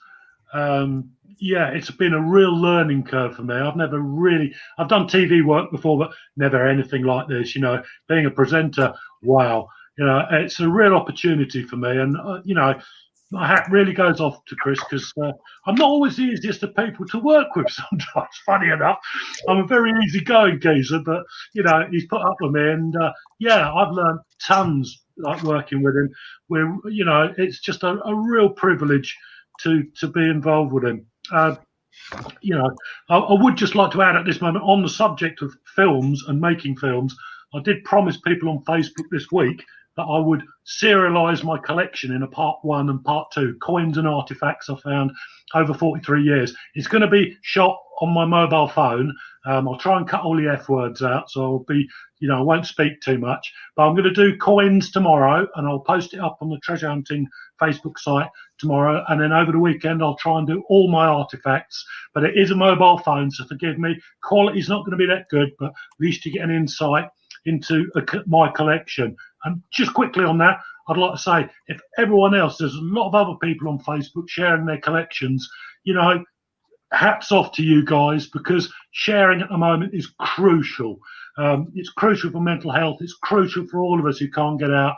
[SPEAKER 6] Yeah, it's been a real learning curve for me. I've done TV work before, but never anything like this. Being a presenter, wow, it's a real opportunity for me. And my hat really goes off to Chris because I'm not always the easiest of people to work with sometimes, funny enough. I'm a very easygoing geezer, but, he's put up with me. And, I've learned tons like working with him. It's just a real privilege to be involved with him. I would just like to add at this moment on the subject of films and making films, I did promise people on Facebook this week that I would serialise my collection in a part 1 and part 2, coins and artefacts I found over 43 years. It's going to be shot on my mobile phone. I'll try and cut all the F words out, so I'll be, I won't speak too much. But I'm going to do coins tomorrow, and I'll post it up on the Treasure Hunting Facebook site tomorrow. And then over the weekend, I'll try and do all my artefacts. But it is a mobile phone, so forgive me. Quality's not going to be that good, but at least you get an insight into my collection. And just quickly on that, I'd like to say, if everyone else, there's a lot of other people on Facebook sharing their collections, hats off to you guys, because sharing at the moment is crucial. It's crucial for mental health. It's crucial for all of us who can't get out.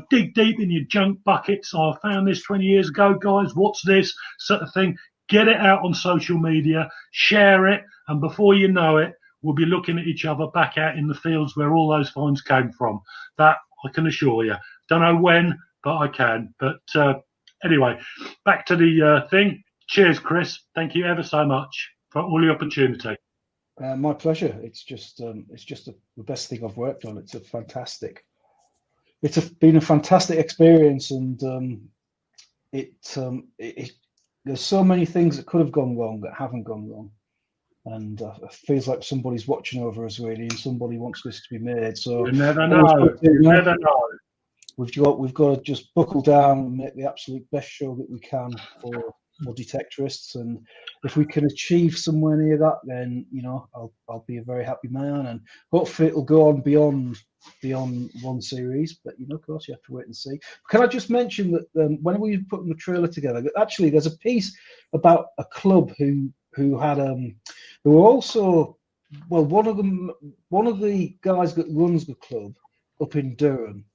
[SPEAKER 6] Dig deep in your junk buckets. I found this 20 years ago, guys. What's this? Sort of thing. Get it out on social media. Share it. And before you know it, we'll be looking at each other back out in the fields where all those finds came from. That I can assure you. Don't know when, but I can. But anyway, back to the thing. Cheers, Chris. Thank you ever so much for all the opportunity.
[SPEAKER 7] My pleasure. It's just the best thing I've worked on. It's been a fantastic experience, and there's so many things that could have gone wrong that haven't gone wrong. And it feels like somebody's watching over us, really, and somebody wants this to be made. So
[SPEAKER 6] you never know. You never know.
[SPEAKER 7] We've got to just buckle down and make the absolute best show that we can for detectorists. And if we can achieve somewhere near that, then I'll be a very happy man. And hopefully it'll go on beyond one series. But of course, you have to wait and see. Can I just mention that when we put the trailer together, actually there's a piece about a club who had who were also, well, one of the guys that runs the club up in Durham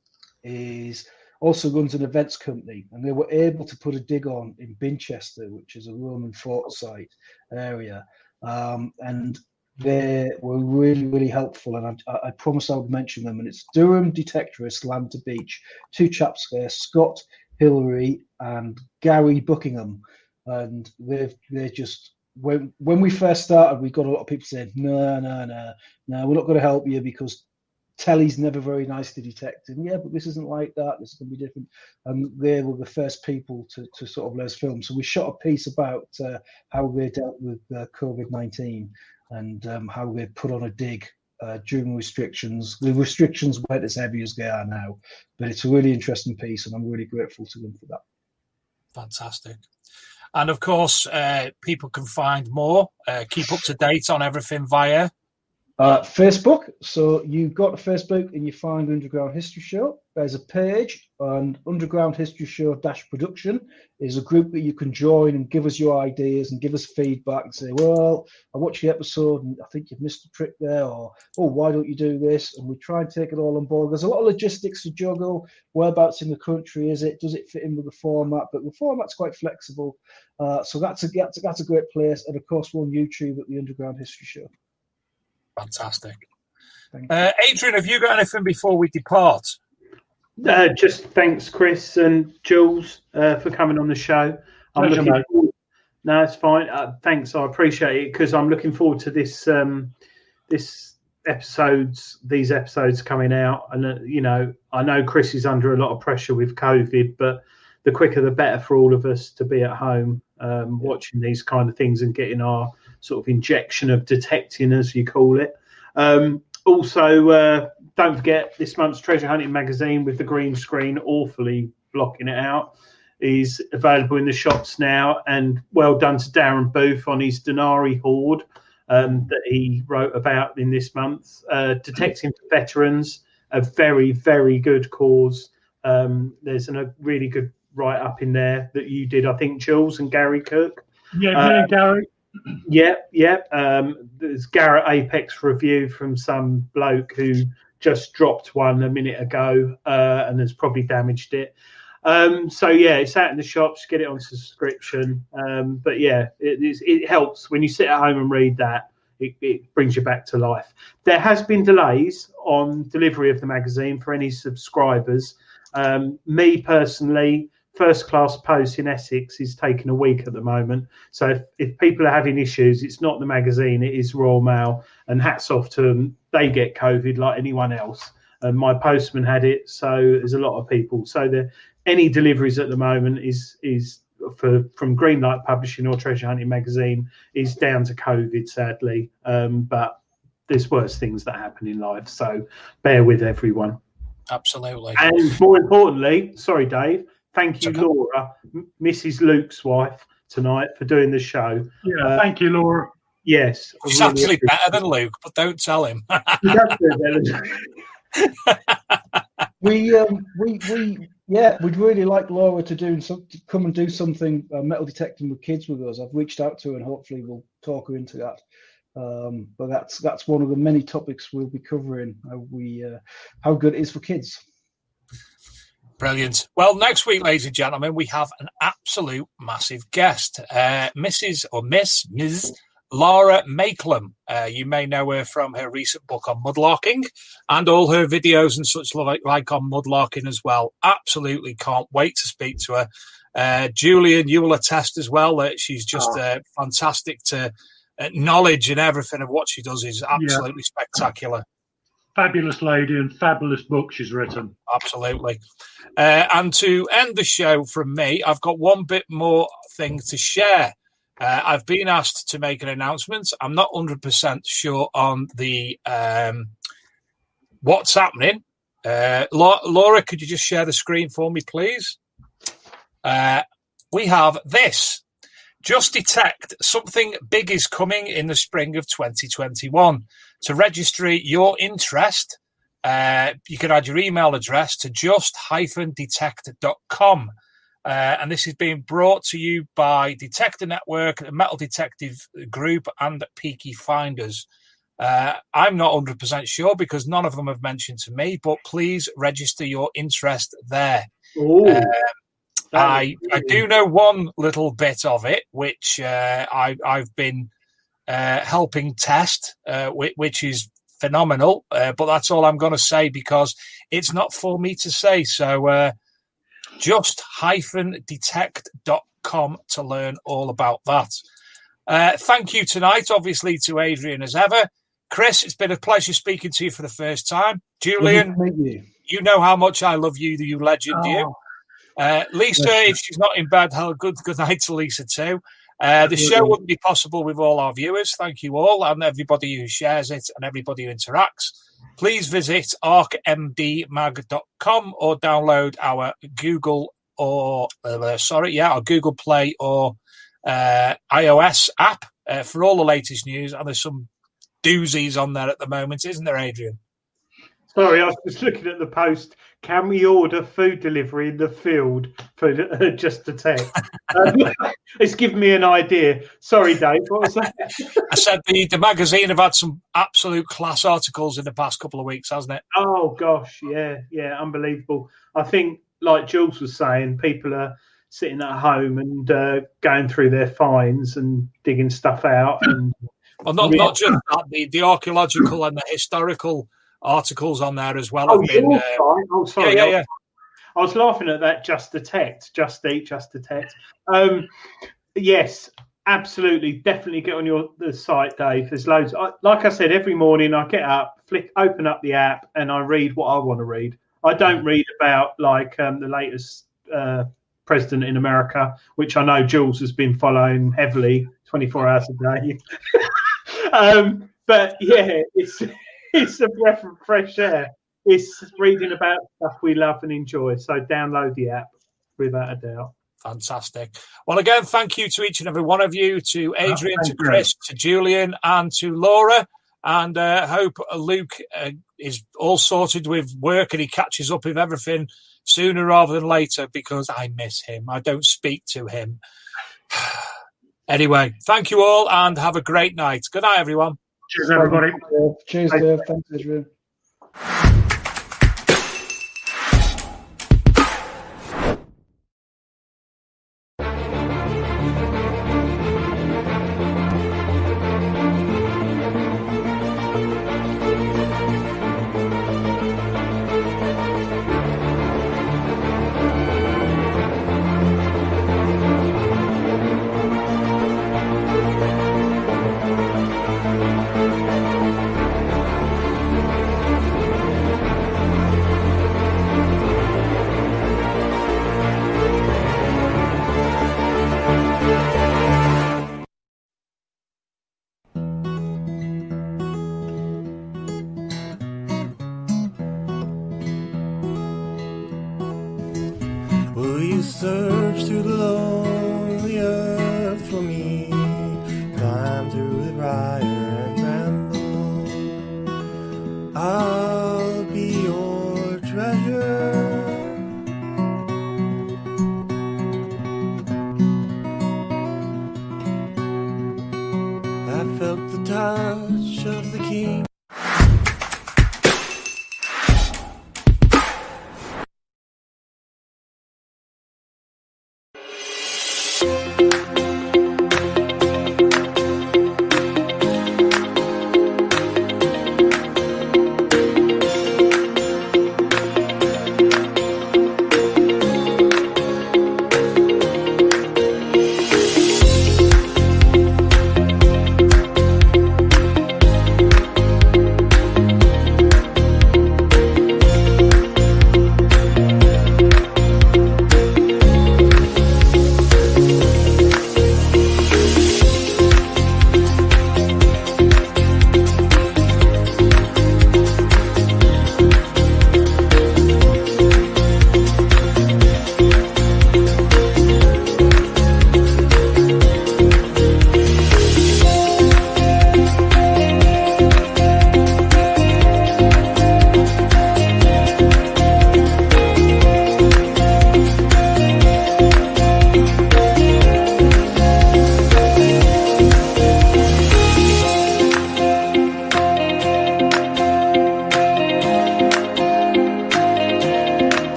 [SPEAKER 7] also runs an events company, and they were able to put a dig on in Binchester, which is a Roman fort site area, and they were really, really helpful. And I promised I would mention them. And it's Durham Detectorists, Land to Beach, 2 chaps there, Scott Hillary and Gary Buckingham, and they're just. When we first started, we got a lot of people saying, no, we're not going to help you because telly's never very nice to detect. And yeah, but this isn't like that. This is going to be different. And they were the first people to sort of let us film. So we shot a piece about how they dealt with COVID-19 and how they put on a dig during restrictions. The restrictions weren't as heavy as they are now, but it's a really interesting piece, and I'm really grateful to them for that.
[SPEAKER 5] Fantastic. And of course, people can find more, keep up to date on everything via
[SPEAKER 7] Facebook. So you go to Facebook and you find Underground History Show. There's a page, and Underground History Show -production is a group that you can join and give us your ideas and give us feedback and say, well, I watched the episode and I think you've missed a trick there, or, oh, why don't you do this? And we try and take it all on board. There's a lot of logistics to juggle. Whereabouts in the country is it? Does it fit in with the format? But the format's quite flexible. So that's a great place. And of course, we're on YouTube at the Underground History Show.
[SPEAKER 5] Fantastic. Adrian, have you got anything before we depart?
[SPEAKER 4] Just thanks, Chris and Jules, for coming on the show. No, it's fine. Thanks, I appreciate it, because I'm looking forward to these episodes coming out. And I know Chris is under a lot of pressure with COVID, but the quicker the better for all of us to be at home watching these kind of things and getting our sort of injection of detecting, as you call it. Also, don't forget this month's Treasure Hunting magazine with the green screen awfully blocking it out is available in the shops now. And well done to Darren Booth on his Denari hoard that he wrote about in this month. Detecting for Veterans, a very, very good cause. There's a really good write-up in there that you did, I think, Jules and Gary Cook.
[SPEAKER 6] Yeah, me and Gary.
[SPEAKER 4] There's Garrett Apex review from some bloke who just dropped one a minute ago and has probably damaged it. It's out in the shops. Get it on subscription. It helps when you sit at home and read that. It brings you back to life. There has been delays on delivery of the magazine for any subscribers. Me personally, first class post in Essex is taking a week at the moment. So if people are having issues, it's not the magazine, it is Royal Mail. And hats off to them. They get COVID like anyone else. And my postman had it. So there's a lot of people. So any deliveries at the moment is from Greenlight Publishing or Treasure Hunting Magazine is down to COVID, sadly. But there's worse things that happen in life. So bear with everyone.
[SPEAKER 5] Absolutely.
[SPEAKER 4] And more importantly, sorry, Dave, thank you, Laura, Mrs. Luke's wife, tonight for doing the show.
[SPEAKER 6] Yeah, thank you, Laura.
[SPEAKER 4] Yes.
[SPEAKER 5] She's actually better than Luke, but don't tell him.
[SPEAKER 7] We'd really like Laura to come and do something metal detecting with kids with us. I've reached out to her and hopefully we'll talk her into that. But that's one of the many topics we'll be covering, how good it is for kids.
[SPEAKER 5] Brilliant. Well, next week, ladies and gentlemen, we have an absolute massive guest, Ms. Laura Makelum. You may know her from her recent book on mudlarking and all her videos and such like on mudlarking as well. Absolutely can't wait to speak to her. Julian, you will attest as well that she's just fantastic to knowledge and everything of what she does is absolutely spectacular.
[SPEAKER 6] Fabulous lady and fabulous book she's written.
[SPEAKER 5] Absolutely. And to end the show from me, I've got one bit more thing to share. I've been asked to make an announcement. I'm not 100% sure on the what's happening. Laura, could you just share the screen for me, please? We have this. Just detect something big is coming in the spring of 2021. To register your interest, you can add your email address to just-detect.com. And this is being brought to you by Detector Network, Metal Detective Group, and Peaky Finders. I'm not 100% sure because none of them have mentioned to me, but please register your interest there. I do know one little bit of it, which I've been helping test, which is phenomenal. But that's all I'm going to say because it's not for me to say. So just-detect.com to learn all about that. Thank you tonight, obviously, to Adrian as ever. Chris, it's been a pleasure speaking to you for the first time. Julian, you know how much I love you, you legend, you. Lisa, if she's not in bed, good night to Lisa too. The show wouldn't be possible with all our viewers. Thank you all and everybody who shares it and everybody who interacts. Please visit arcmdmag.com or download our Google Play or iOS app for all the latest news. And there's some doozies on there at the moment, isn't there, Adrian?
[SPEAKER 4] Sorry, I was just looking at the post. Can we order food delivery in the field for Just Detect? It's given me an idea. Sorry, Dave, what was that?
[SPEAKER 5] I said the magazine have had some absolute class articles in the past couple of weeks, hasn't it?
[SPEAKER 4] Oh, gosh, yeah, unbelievable. I think, like Jules was saying, people are sitting at home and going through their finds and digging stuff out. And
[SPEAKER 5] well, not just that, the archaeological and the historical articles on there as well.
[SPEAKER 4] Sorry. Yeah. I was laughing at that. Just Detect. Yes, absolutely, definitely get on the site, Dave. There's loads. Like I said, every morning I get up, open up the app, and I read what I want to read. I don't read about the latest president in America, which I know Jules has been following heavily, 24 hours a day. But yeah, it's a breath of fresh air. It's reading about stuff we love and enjoy. So download the app without a doubt.
[SPEAKER 5] Fantastic. Well, again, thank you to each and every one of you, to Adrian, to Chris, to Julian, and to Laura. And hope Luke is all sorted with work and he catches up with everything sooner rather than later because I miss him. I don't speak to him. Anyway, thank you all and have a great night. Good night, everyone.
[SPEAKER 6] Cheers, everybody.
[SPEAKER 7] Cheers, Dave. Thanks, Adrian.
[SPEAKER 10] Will you search through the lonely earth for me? Climb through the briar and bramble. I'll be your treasure. I felt the touch of the king.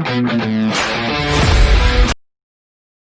[SPEAKER 10] Thank you.